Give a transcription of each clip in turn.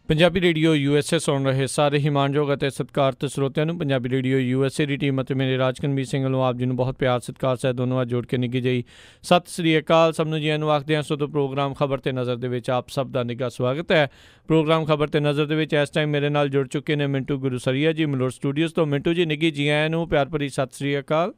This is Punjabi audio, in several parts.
ਪੰਜਾਬੀ ਰੇਡੀਓ USA ਸੁਣ ਰਹੇ ਸਾਰੇ ਹੀ ਮਾਣਯੋਗ ਅਤੇ ਸਤਿਕਾਰਤ ਸਰੋਤਿਆਂ ਨੂੰ ਪੰਜਾਬੀ ਰੇਡੀਓ USA ਦੀ ਟੀਮ ਅਤੇ ਮੇਰੇ ਰਾਜਕਨਵੀਰ ਸਿੰਘ ਵੱਲੋਂ ਆਪ ਜੀ ਨੂੰ ਬਹੁਤ ਪਿਆਰ ਸਤਿਕਾਰ ਸਹਿਤ ਦੋਨੋਂ ਜੋੜ ਕੇ ਨਿੱਘੀ ਜਿਹੀ ਸਤਿ ਸ੍ਰੀ ਅਕਾਲ। ਸਭ ਨੂੰ ਜੀਆਂ ਨੂੰ ਆਖਦੇ ਹਾਂ। ਸੋ ਤੋਂ ਪ੍ਰੋਗਰਾਮ ਖਬਰ ਤੇ ਨਜ਼ਰ ਦੇ ਵਿੱਚ ਆਪ ਸਭ ਦਾ ਨਿੱਘਾ ਸਵਾਗਤ ਹੈ। ਪ੍ਰੋਗਰਾਮ ਖਬਰ ਤੇ ਨਜ਼ਰ ਦੇ ਵਿੱਚ ਇਸ ਟਾਈਮ ਮੇਰੇ ਨਾਲ ਜੁੜ ਚੁੱਕੇ ਨੇ ਮਿੰਟੂ ਗੁਰੂਸਰੀਆ ਜੀ ਮਲੋਟ ਸਟੂਡੀਓਜ਼ ਤੋਂ। ਮਿੰਟੂ ਜੀ ਨਿੱਘੀ ਜੀ ਆਇਆਂ ਨੂੰ ਪਿਆਰ ਭਰੀ ਸਤਿ ਸ੍ਰੀ ਅਕਾਲ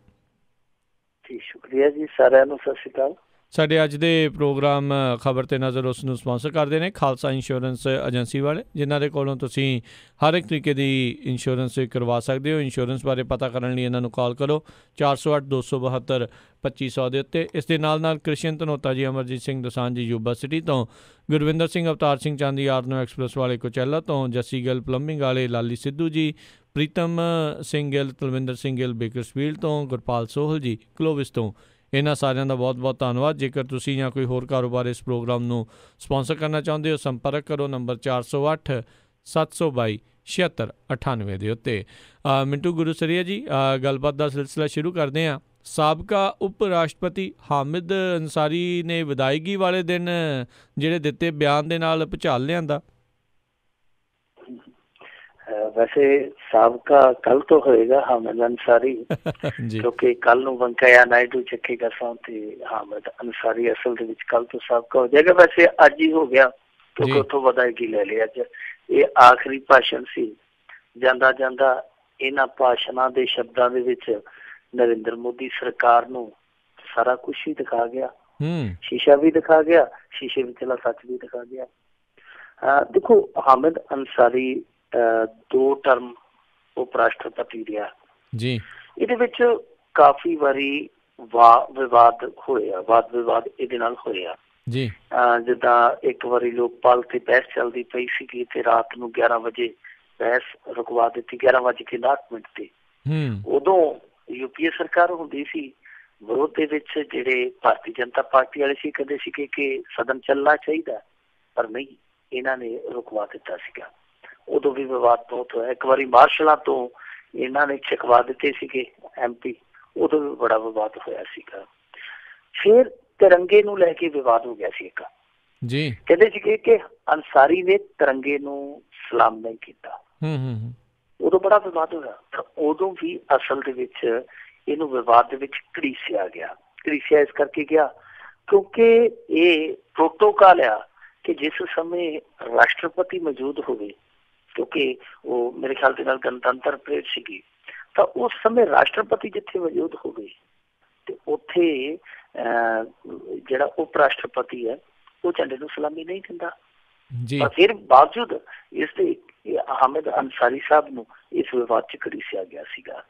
ਜੀ। ਸ਼ੁਕਰੀਆ ਜੀ, ਸਾਰਿਆਂ ਨੂੰ ਸਤਿ ਸ਼੍ਰੀ ਅਕਾਲ। ਸਾਡੇ ਅੱਜ ਦੇ ਪ੍ਰੋਗਰਾਮ ਖਬਰ ਤੇ ਨਜ਼ਰ ਉਸ ਨੂੰ ਸਪਾਂਸਰ ਕਰਦੇ ਨੇ ਖਾਲਸਾ ਇੰਸ਼ੋਰੈਂਸ ਏਜੰਸੀ ਵਾਲੇ, ਜਿਨ੍ਹਾਂ ਦੇ ਕੋਲੋਂ ਤੁਸੀਂ ਹਰ ਇੱਕ ਤਰੀਕੇ ਦੀ ਇੰਸ਼ੋਰੈਂਸ ਕਰਵਾ ਸਕਦੇ ਹੋ। ਇੰਸ਼ੋਰੈਂਸ ਬਾਰੇ ਪਤਾ ਕਰਨ ਲਈ ਇਹਨਾਂ ਨੂੰ ਕਾਲ ਕਰੋ 408-272-2500 ਦੇ ਉੱਤੇ। ਇਸ ਦੇ ਨਾਲ ਨਾਲ ਕ੍ਰਿਸ਼ਨ ਧਨੋਤਾ ਜੀ, ਅਮਰਜੀਤ ਸਿੰਘ ਦੋਸਾਂਝ ਜੀ ਯੂਬਾ ਸਿਟੀ ਤੋਂ, ਗੁਰਵਿੰਦਰ ਸਿੰਘ ਅਵਤਾਰ ਸਿੰਘ ਚਾਂਦੀ ਆਰਨੋ ਐਕਸਪ੍ਰੈਸ ਵਾਲੇ ਕੋਚੈਲਾ ਤੋਂ, ਜੱਸੀ ਗਿੱਲ ਪਲੰਬਿੰਗ ਵਾਲੇ ਲਾਲੀ ਸਿੱਧੂ ਜੀ, ਪ੍ਰੀਤਮ ਸਿੰਘ ਗਿੱਲ, ਤਲਵਿੰਦਰ ਸਿੰਘ ਗਿੱਲ ਬੇਕਰਸਫੀਲਡ ਤੋਂ, ਗੁਰਪਾਲ ਸੋਹਲ ਜੀ ਕਲੋਵਿਸ ਤੋਂ। ਇਹਨਾਂ ਸਾਰਿਆਂ ਦਾ ਬਹੁਤ ਬਹੁਤ ਧੰਨਵਾਦ। ਜੇਕਰ ਤੁਸੀਂ ਜਾਂ ਕੋਈ ਹੋਰ ਕਾਰੋਬਾਰ ਇਸ ਪ੍ਰੋਗਰਾਮ ਨੂੰ ਸਪੋਂਸਰ ਕਰਨਾ ਚਾਹੁੰਦੇ ਹੋ, ਸੰਪਰਕ ਕਰੋ ਨੰਬਰ 408-722-7698 ਦੇ ਉੱਤੇ। ਮਿੰਟੂ ਗੁਰੂਸਰੀਆ ਜੀ, ਗੱਲਬਾਤ ਦਾ ਸਿਲਸਿਲਾ ਸ਼ੁਰੂ ਕਰਦੇ ਹਾਂ। ਸਾਬਕਾ ਉਪ ਰਾਸ਼ਟਰਪਤੀ ਹਾਮਿਦ ਅੰਸਾਰੀ ਨੇ ਵਿਦਾਇਗੀ ਵਾਲੇ ਦਿਨ ਜਿਹੜੇ ਦਿੱਤੇ ਬਿਆਨ ਦੇ ਨਾਲ ਭੁਚਾਲ ਲਿਆਂਦਾ। ਵੈਸੇ ਸਾਬਕਾ ਕੱਲ ਤੋਂ ਹੋਏਗਾ ਹਾਮਿਦ ਅੰਸਾਰੀ, ਕਿਉਂਕਿ ਕੱਲ ਨੂੰ ਵੰਕਈਆ ਨਾਇਡੂ ਚੱਕੇਗਾ ਸਹੁੰ ਤੇ ਹਾਮਿਦ ਅੰਸਾਰੀ ਅਸਲ ਦੇ ਵਿੱਚ ਕੱਲ ਤੋਂ ਸਾਬਕਾ ਹੋ ਜਾਏਗਾ। ਵੈਸੇ ਅੱਜ ਹੀ ਹੋ ਗਿਆ, ਕਿਉਂਕਿ ਉੱਥੋਂ ਵਿਦਾਇਗੀ ਲੈ ਲਈ ਅੱਜ। ਇਹ ਆਖਰੀ ਭਾਸ਼ਣ ਸੀ। ਜਾਂਦਾ ਜਾਂਦਾ ਇਹਨਾਂ ਭਾਸ਼ਣਾਂ ਦੇ ਸ਼ਬਦਾਂ ਦੇ ਵਿੱਚ ਨਰਿੰਦਰ ਮੋਦੀ ਸਰਕਾਰ ਨੂੰ ਸਾਰਾ ਕੁਛ ਹੀ ਦਿਖਾ ਗਿਆ, ਸ਼ੀਸ਼ਾ ਵੀ ਦਿਖਾ ਗਿਆ, ਸ਼ੀਸ਼ੇ ਵਿਚਲਾ ਸੱਚ ਵੀ ਦਿਖਾ ਗਿਆ। ਦੇਖੋ, ਹਾਮਿਦ ਅੰਸਾਰੀ 2 ਟਰਮ ਉਪ ਰਾਸ਼ਟਰਪਤੀ ਰਿਹਾ ਜੀ। ਇਹਦੇ ਵਿੱਚ ਕਾਫੀ ਵਾਰੀ ਵਾਦ ਵਿਵਾਦ ਇਹਦੇ ਨਾਲ ਹੋਇਆ ਜੀ। ਜਿੱਦਾਂ ਇੱਕ ਵਾਰੀ ਲੋਕਪਾਲ ਤੇ ਬਹਿਸ ਚੱਲਦੀ ਪਈ ਸੀਗੀ ਤੇ ਰਾਤ ਨੂੰ 11 ਵਜੇ ਬਹਿਸ ਰੁਕਵਾ ਦਿੱਤੀ, 11:59 ਤੇ। ਉਦੋਂ UPA ਸਰਕਾਰ ਹੁੰਦੀ ਸੀ। ਵਿਰੋਧ ਦੇ ਵਿੱਚ ਜਿਹੜੇ ਭਾਰਤੀ ਜਨਤਾ ਪਾਰਟੀ ਵਾਲੇ ਸੀ ਕਹਿੰਦੇ ਸੀਗੇ ਕਿ ਸਦਨ ਚੱਲਣਾ ਚਾਹੀਦਾ, ਪਰ ਨਹੀਂ, ਇਹਨਾਂ ਨੇ ਰੁਕਵਾ ਦਿੱਤਾ ਸੀਗਾ। ਉਦੋਂ ਵੀ ਵਿਵਾਦ ਬਹੁਤ ਹੋਇਆ। ਇੱਕ ਵਾਰੀ ਮਾਰਸ਼ਲਾਂ ਤੋਂ ਇਹਨਾਂ ਨੇ ਚੁਕਵਾ ਦਿੱਤੇ ਸੀਗੇ MP, ਉਦੋਂ ਵੀ ਬੜਾ ਵਿਵਾਦ ਹੋਇਆ ਸੀਗਾ। ਫਿਰ ਤਿਰੰਗੇ ਨੂੰ ਲੈ ਕੇ ਵਿਵਾਦ ਹੋ ਗਿਆ ਸੀ ਇੱਕ ਜੀ। ਕਹਿੰਦੇ ਸੀਗੇ ਕਿ ਅੰਸਾਰੀ ਨੇ ਤਿਰੰਗੇ ਨੂੰ ਸਲਾਮ ਨਹੀਂ ਕੀਤਾ। ਉਦੋਂ ਬੜਾ ਵਿਵਾਦ ਹੋਇਆ। ਪਰ ਉਦੋਂ ਵੀ ਅਸਲ ਦੇ ਵਿੱਚ ਇਹਨੂੰ ਵਿਵਾਦ ਦੇ ਵਿੱਚ ਘੜੀਸਿਆ ਗਿਆ। ਘੜੀਸਿਆ ਇਸ ਕਰਕੇ ਗਿਆ ਕਿਉਂਕਿ ਇਹ ਪ੍ਰੋਟੋਕਾਲ ਆ ਕਿ ਜਿਸ ਸਮੇਂ ਰਾਸ਼ਟਰਪਤੀ ਮੌਜੂਦ ਹੋਵੇ, ਕਿਉਂਕਿ ਉਹ ਮੇਰੇ ਖਿਆਲ ਦੇ ਨਾਲ ਗਣਤੰਤਰ ਪਰੇਡ ਸੀਗੀ, ਤਾਂ ਉਸ ਸਮੇਂ ਰਾਸ਼ਟਰਪਤੀ ਜਿੱਥੇ ਮੌਜੂਦ ਹੋਵੇ ਤੇ ਉੱਥੇ ਜਿਹੜਾ ਉਪ ਰਾਸ਼ਟਰਪਤੀ ਹੈ ਉਹ ਝੰਡੇ ਨੂੰ ਸਲਾਮੀ ਨਹੀਂ ਦਿੰਦਾ। ਪਰ ਫਿਰ ਬਾਵਜੂਦ ਇਸ ਦੇ ਹਾਮਿਦ ਅੰਸਾਰੀ ਸਾਹਿਬ ਨੂੰ ਇਸ ਵਿਵਾਦ ਚ ਘੜੀਸਿਆ ਗਿਆ ਸੀਗਾ।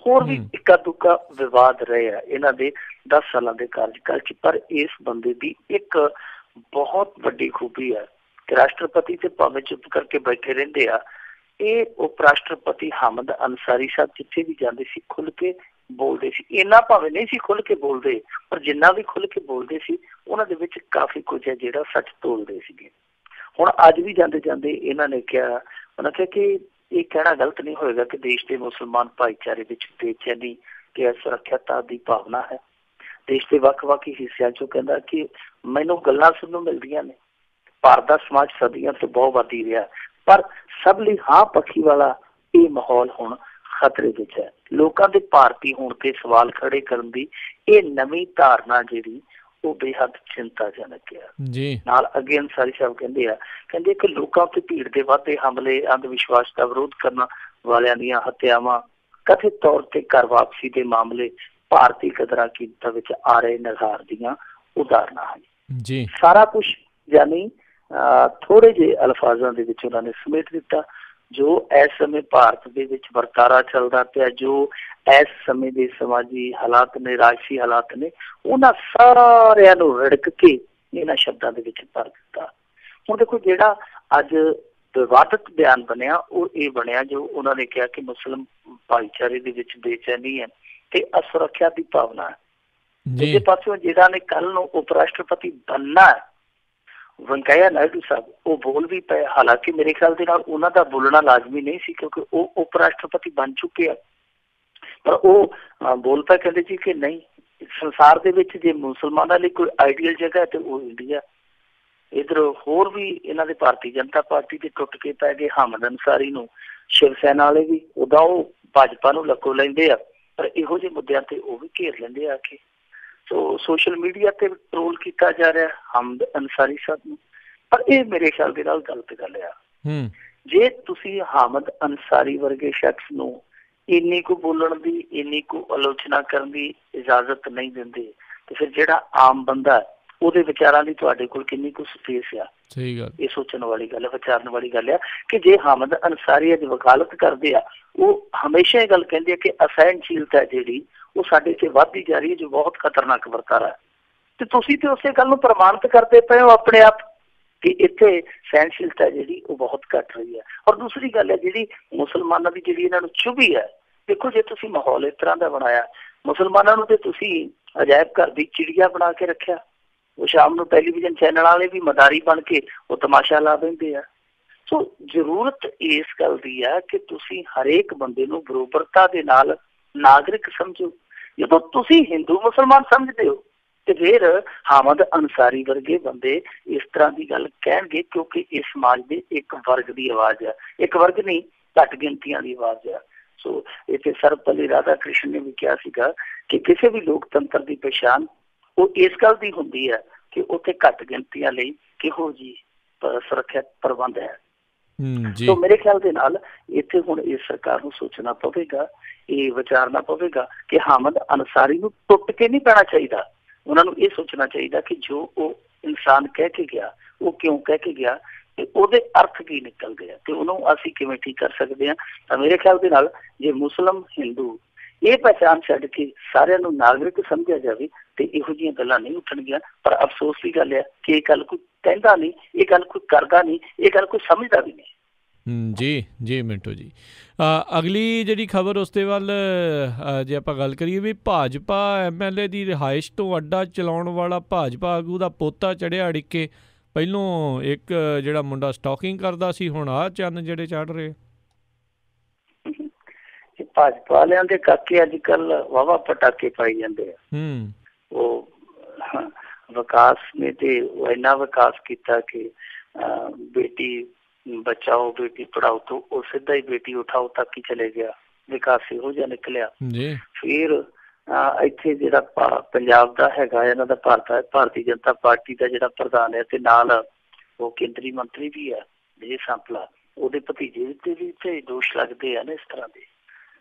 ਹੋਰ ਵੀ ਇੱਕਾ ਦੁੱਕਾ ਵਿਵਾਦ ਰਹੇ ਆ ਇਹਨਾਂ ਦੇ 10 ਸਾਲਾਂ ਦੇ ਕਾਰਜਕਾਲ ਚ। ਪਰ ਇਸ ਬੰਦੇ ਦੀ ਇੱਕ ਬਹੁਤ ਵੱਡੀ ਖੂਬੀ ਹੈ ਕਿ ਰਾਸ਼ਟਰਪਤੀ ਤੇ ਭਾਵੇਂ ਚੁੱਪ ਕਰਕੇ ਬੈਠੇ ਰਹਿੰਦੇ ਆ, ਇਹ ਉਪ ਰਾਸ਼ਟਰਪਤੀ ਹਾਮਿਦ ਅੰਸਾਰੀ ਸਾਹਿਬ ਜਿੱਥੇ ਵੀ ਜਾਂਦੇ ਸੀ ਖੁੱਲ ਕੇ ਬੋਲਦੇ ਸੀ। ਇੰਨਾ ਭਾਵੇਂ ਨਹੀਂ ਸੀ ਖੁੱਲ ਕੇ ਬੋਲਦੇ, ਪਰ ਜਿੰਨਾ ਵੀ ਖੁੱਲ ਕੇ ਬੋਲਦੇ ਸੀ ਉਹਨਾਂ ਦੇ ਵਿੱਚ ਕਾਫੀ ਕੁਝ ਹੈ ਜਿਹੜਾ ਸੱਚ ਤੋਲਦੇ ਸੀਗੇ। ਹੁਣ ਅੱਜ ਵੀ ਜਾਂਦੇ ਜਾਂਦੇ ਇਹਨਾਂ ਨੇ ਕਿਹਾ, ਉਹਨਾਂ ਕਿਹਾ ਕਿ ਇਹ ਕਹਿਣਾ ਗਲਤ ਨਹੀਂ ਹੋਏਗਾ ਕਿ ਦੇਸ਼ ਦੇ ਮੁਸਲਮਾਨ ਭਾਈਚਾਰੇ ਵਿੱਚ ਬੇਚੈਨੀ ਤੇ ਅਸੁਰੱਖਿਅਤਾ ਦੀ ਭਾਵਨਾ ਹੈ। ਦੇਸ਼ ਦੇ ਵੱਖ-ਵੱਖ ਹਿੱਸਿਆਂ ਚੋਂ ਕਹਿੰਦਾ ਕਿ ਮੈਨੂੰ ਗੱਲਾਂ ਸੁਣਨ ਨੂੰ ਮਿਲਦੀਆਂ ਨੇ, ਭਾਰਤ ਦਾ ਸਮਾਜ ਸਦੀਆਂ ਤੋਂ ਬਹੁਤ ਵਧੀ ਰਿਹਾ, ਪਰ ਸਭ ਲਈ ਹਾਂ ਪੱਖੀ ਵਾਲਾ ਇਹ ਮਾਹੌਲ ਹੁਣ ਖਤਰੇ ਵਿੱਚ ਹੈ। ਲੋਕਾਂ ਦੇ ਭਾਰਤੀ ਹੋਣ ਤੇ ਸਵਾਲ ਖੜੇ ਕਰਨ ਦੀ ਇਹ ਨਵੀਂ ਧਾਰਨਾ ਜਿਹੜੀ ਉਹ ਬੇਹੱਦ ਚਿੰਤਾਜਨਕ ਹੈ ਜੀ। ਨਾਲ ਅੱਗੇ ਅੰਸਾਰੀ ਸਾਹਿਬ ਕਹਿੰਦੇ ਕਿ ਲੋਕਾਂ ਉੱਤੇ ਭੀੜ ਦੇ ਵਾਧੇ, ਹਮਲੇ, ਅੰਧ ਵਿਸ਼ਵਾਸ ਦਾ ਵਿਰੋਧ ਕਰਨ ਵਾਲਿਆਂ ਦੀਆਂ ਹੱਤਿਆਵਾਂ, ਕਥਿਤ ਤੌਰ ਤੇ ਘਰ ਵਾਪਸੀ ਦੇ ਮਾਮਲੇ ਭਾਰਤੀ ਕਦਰਾਂ ਕੀਮਤਾਂ ਵਿੱਚ ਆ ਰਹੇ ਨਿਘਾਰ ਦੀਆਂ ਉਦਾਹਰਨਾਂ ਹਨ ਜੀ। ਸਾਰਾ ਕੁਛ ਯਾਨੀ ਥੋੜੇ ਜਿਹੇ ਅਲਫਾਜ਼ਾਂ ਦੇ ਵਿੱਚ ਉਹਨਾਂ ਨੇ ਸਮੇਟ ਦਿੱਤਾ। ਜੋ ਇਸ ਸਮੇਂ ਭਾਰਤ ਦੇ ਵਿੱਚ ਵਰਤਾਰਾ ਚੱਲਦਾ ਪਿਆ, ਜੋ ਇਸ ਸਮੇਂ ਦੇ ਸਮਾਜੀ ਹਾਲਾਤ ਨੇ, ਰਾਜਸੀ ਹਾਲਾਤ ਨੇ, ਉਹਨਾਂ ਸਾਰਿਆਂ ਨੂੰ ਰਿੜਕ ਕੇ ਇਹਨਾਂ ਸ਼ਬਦਾਂ ਦੇ ਵਿੱਚ ਭਰ ਦਿੱਤਾ। ਹੁਣ ਦੇਖੋ, ਜਿਹੜਾ ਅੱਜ ਵਿਵਾਦਤ ਬਿਆਨ ਬਣਿਆ ਉਹ ਇਹ ਬਣਿਆ ਜੋ ਉਹਨਾਂ ਨੇ ਕਿਹਾ ਕਿ ਮੁਸਲਿਮ ਭਾਈਚਾਰੇ ਦੇ ਵਿੱਚ ਬੇਚੈਨੀ ਹੈ ਤੇ ਅਸੁਰੱਖਿਆ ਦੀ ਭਾਵਨਾ ਹੈ। ਦੂਜੇ ਪਾਸਿਓਂ ਜਿਹੜਾ ਨੇ ਕੱਲ ਨੂੰ ਉਪ ਰਾਸ਼ਟਰਪਤੀ ਬਣਨਾ ਹੈ ਵੰਕਈਆ ਨਾਇਡੂ ਸਾਹਿਬ, ਉਹ ਬੋਲ ਵੀ ਪਏ। ਹਾਲਾਂਕਿ ਮੇਰੇ ਖਿਆਲ ਦੇ ਨਾਲ ਉਹਨਾਂ ਦਾ ਬੋਲਣਾ ਲਾਜ਼ਮੀ ਨਹੀਂ ਸੀ ਕਿਉਂਕਿ ਉਹ ਉਪ ਰਾਸ਼ਟਰਪਤੀ ਬਣ ਚੁੱਕੇ ਆ, ਪਰ ਉਹ ਬੋਲ ਪਏ, ਕਹਿੰਦੇ ਜੀ ਕਿ ਨਹੀਂ, ਸੰਸਾਰ ਦੇ ਵਿੱਚ ਜੇ ਮੁਸਲਮਾਨਾਂ ਲਈ ਕੋਈ ਆਈਡੀਅਲ ਜਗ੍ਹਾ ਤੇ ਉਹ ਇੰਡੀਆ। ਇਹ इधर होर भी इन्हां दे भारतीय जनता पार्टी के टुट के पै गए। हामिद अंसारी नूं शिव सेना वाले भी उदा भाजपा नूं लको लैंदे आ, पर इहो ਜਿਹੇ मुद्दिआं ते वो भी घेर लेंदे आके। सो सोशल मीडिया ते ट्रोल किया जा रहा हामिद अंसारी साहब नूं, पर यह मेरे ख्याल दे नाल गलत गल आ। जे तुसी हामिद अंसारी वर्गे शख्स नूं इन्नी को बोलण दी, इन्नी को आलोचना करन दी इजाजत नहीं दिंदे, तो फिर जिहड़ा आम बंदा ਉਹਦੇ ਵਿਚਾਰਾਂ ਦੀ ਤੁਹਾਡੇ ਕੋਲ ਕਿੰਨੀ ਕੁ ਸਪੇਸ ਆ। ਸਹੀ ਗੱਲ, ਇਹ ਸੋਚਣ ਵਾਲੀ ਗੱਲ ਹੈ, ਵਿਚਾਰਨ ਵਾਲੀ ਗੱਲ ਆ ਕਿ ਜੇ ਹਾਮਦ ਅੰਸਾਰੀ ਅੱਜ ਵਕਾਲਤ ਕਰਦੇ ਆ, ਉਹ ਹਮੇਸ਼ਾ ਇਹ ਗੱਲ ਕਹਿੰਦੇ ਆ ਕਿ ਅਸਹਿਣਸ਼ੀਲਤਾ ਜਿਹੜੀ ਉਹ ਸਾਡੇ 'ਚ ਵੱਧਦੀ ਜਾ ਰਹੀ ਹੈ, ਜੋ ਬਹੁਤ ਖਤਰਨਾਕ ਵਰਤਾਰਾ ਹੈ। ਤੇ ਤੁਸੀਂ ਤੇ ਉਸੇ ਗੱਲ ਨੂੰ ਪ੍ਰਮਾਣਿਤ ਕਰਦੇ ਪਏ ਹੋ ਆਪਣੇ ਆਪ ਕਿ ਇੱਥੇ ਸਹਿਣਸ਼ੀਲਤਾ ਜਿਹੜੀ ਉਹ ਬਹੁਤ ਘੱਟ ਰਹੀ ਹੈ। ਔਰ ਦੂਸਰੀ ਗੱਲ ਹੈ ਜਿਹੜੀ ਮੁਸਲਮਾਨਾਂ ਦੀ ਜਿਹੜੀ ਇਹਨਾਂ ਨੂੰ ਚੁਭੀ ਹੈ, ਦੇਖੋ ਜੇ ਤੁਸੀਂ ਮਾਹੌਲ ਇਸ ਤਰ੍ਹਾਂ ਦਾ ਬਣਾਇਆ, ਮੁਸਲਮਾਨਾਂ ਨੂੰ ਤੇ ਤੁਸੀਂ ਅਜਾਇਬ ਘਰ ਦੀ ਚਿੜੀਆ ਬਣਾ ਕੇ ਰੱਖਿਆ। ਉਹ ਸ਼ਾਮ ਨੂੰ ਟੈਲੀਵਿਜ਼ਨ ਚੈਨਲ ਵਾਲੇ ਵੀ ਮਦਾਰੀ ਬਣ ਕੇ ਉਹ ਤਮਾਸ਼ਾ ਲਾ ਦਿੰਦੇ ਆ। ਸੋ ਜ਼ਰੂਰਤ ਇਸ ਗੱਲ ਦੀ ਆ ਕਿ ਤੁਸੀਂ ਹਰੇਕ ਬੰਦੇ ਨੂੰ ਬਰੋਬਰਤਾ ਦੇ ਨਾਲ ਨਾਗਰਿਕ ਸਮਝੋ। ਜਦੋਂ ਤੁਸੀਂ ਹਿੰਦੂ ਮੁਸਲਮਾਨ ਸਮਝਦੇ ਹੋ ਤੇ ਫਿਰ ਹਾਮਦ ਅੰਸਾਰੀ ਵਰਗੇ ਬੰਦੇ ਇਸ ਤਰ੍ਹਾਂ ਦੀ ਗੱਲ ਕਹਿਣਗੇ, ਕਿਉਂਕਿ ਇਸ ਸਮਾਜ ਦੇ ਇੱਕ ਵਰਗ ਦੀ ਆਵਾਜ਼ ਆ, ਇੱਕ ਵਰਗ ਨਹੀਂ ਘੱਟ ਗਿਣਤੀਆਂ ਦੀ ਆਵਾਜ਼ ਆ। ਸੋ ਇੱਥੇ ਸਰਵਪੱਲੀ ਰਾਧਾ ਕ੍ਰਿਸ਼ਨ ਨੇ ਵੀ ਕਿਹਾ ਸੀਗਾ ਕਿ ਕਿਸੇ ਵੀ ਲੋਕਤੰਤਰ ਦੀ ਪਛਾਣ ਉਹ ਇਸ ਗੱਲ ਦੀ ਹੁੰਦੀ ਹੈ ਕਿ ਉੱਥੇ ਘੱਟ ਗਿਣਤੀਆਂ ਲਈ ਕਿਹੋ ਜਿਹੀ ਸੁਰੱਖਿਅਤ ਪ੍ਰਬੰਧ ਹੈ। ਸੋ ਮੇਰੇ ਖਿਆਲ ਦੇ ਨਾਲ ਇੱਥੇ ਹੁਣ ਇਸ ਸਰਕਾਰ ਨੂੰ ਸੋਚਣਾ ਪਵੇਗਾ, ਇਹ ਵਿਚਾਰਨਾ ਪਵੇਗਾ ਕਿ ਹਾਮਦ ਅੰਸਾਰੀ ਨੂੰ ਟੁੱਟ ਕੇ ਨਹੀਂ ਪੈਣਾ ਚਾਹੀਦਾ। ਉਹਨਾਂ ਨੂੰ ਇਹ ਸੋਚਣਾ ਚਾਹੀਦਾ ਕਿ ਜੋ ਉਹ ਇਨਸਾਨ ਕਹਿ ਕੇ ਗਿਆ ਉਹ ਕਿਉਂ ਕਹਿ ਕੇ ਗਿਆ ਤੇ ਉਹਦੇ ਅਰਥ ਕੀ ਨਿਕਲਦੇ ਆ ਤੇ ਉਹਨੂੰ ਅਸੀਂ ਕਿਵੇਂ ਠੀਕ ਕਰ ਸਕਦੇ ਹਾਂ। ਤਾਂ ਮੇਰੇ ਖਿਆਲ ਦੇ ਨਾਲ ਜੇ ਮੁਸਲਿਮ ਹਿੰਦੂ ਇਹ ਪਹਿਚਾਣ ਛੱਡ ਕੇ ਸਾਰਿਆਂ ਨੂੰ ਨਾਗਰਿਕ ਸਮਝਿਆ ਜਾਵੇ ਤੇ ਇਹੋ ਜਿਹੀਆਂ ਗੱਲਾਂ ਨਹੀਂ ਉੱਠਣਗੀਆਂ। ਪਰ ਅਫਸੋਸ ਦੀ ਗੱਲ ਹੈ ਕਿ ਇਹ ਗੱਲ ਕੋਈ ਕਹਿੰਦਾ ਨਹੀਂ, ਇਹ ਗੱਲ ਕੋਈ ਕਰਦਾ ਨਹੀਂ, ਇਹ ਗੱਲ ਕੋਈ ਸਮਝਦਾ ਵੀ ਨਹੀਂ। ਜੀ ਜੀ ਮਿੰਟੂ ਜੀ, ਅਗਲੀ ਜਿਹੜੀ ਖਬਰ ਉਸ ਦੇ ਵੱਲ ਜੇ ਆਪਾਂ ਗੱਲ ਕਰੀਏ ਵੀ ਭਾਜਪਾ MLA ਦੀ ਰਿਹਾਇਸ਼ ਤੋਂ ਅੱਡਾ ਚਲਾਉਣ ਵਾਲਾ ਭਾਜਪਾ ਆਗੂ ਦਾ ਪੋਤਾ ਚੜ੍ਹਿਆ ਅੜਿੱਕੇ। ਪਹਿਲੋਂ ਇੱਕ ਜਿਹੜਾ ਮੁੰਡਾ ਸਟਾਕਿੰਗ ਕਰਦਾ ਸੀ, ਹੁਣ ਆਹ ਚੰਨ ਜਿਹੜੇ ਚੜ੍ਹ ਰਹੇ। ਭਾਜਪਾ ਵਾਲਿਆਂ ਦੇ ਕਾਕੇ ਅੱਜ ਕੱਲ ਵਾਹਵਾ ਪਟਾਕੇ ਪਾਈ ਜਾਂਦੇ ਆ। ਉਹ ਵਿਕਾਸ ਨੇ ਤੇ ਇੰਨਾ ਵਿਕਾਸ ਕੀਤਾ ਕਿ ਬੇਟੀ ਬਚਾਓ ਬੇਟੀ ਪੜਾਓ ਤੋਂ ਉਹ ਸਿੱਧਾ ਹੀ ਬੇਟੀ ਉਠਾਓ ਤੱਕ ਹੀ ਚਲੇ ਗਿਆ। ਵਿਕਾਸ ਇਹੋ ਜਿਹਾ ਨਿਕਲਿਆ। ਫਿਰ ਇੱਥੇ ਜਿਹੜਾ ਪੰਜਾਬ ਦਾ ਹੈਗਾ ਇਹਨਾਂ ਦਾ ਭਾਰਤੀ ਜਨਤਾ ਪਾਰਟੀ ਦਾ ਜਿਹੜਾ ਪ੍ਰਧਾਨ ਹੈ ਤੇ ਨਾਲ ਉਹ ਕੇਂਦਰੀ ਮੰਤਰੀ ਵੀ ਹੈ ਵਿਜੇ ਸਾਂਪਲਾ, ਉਹਦੇ ਭਤੀਜੇ ਤੇ ਵੀ ਇੱਥੇ ਦੋਸ਼ ਲੱਗਦੇ ਆ ਨਾ ਇਸ ਤਰ੍ਹਾਂ ਦੇ।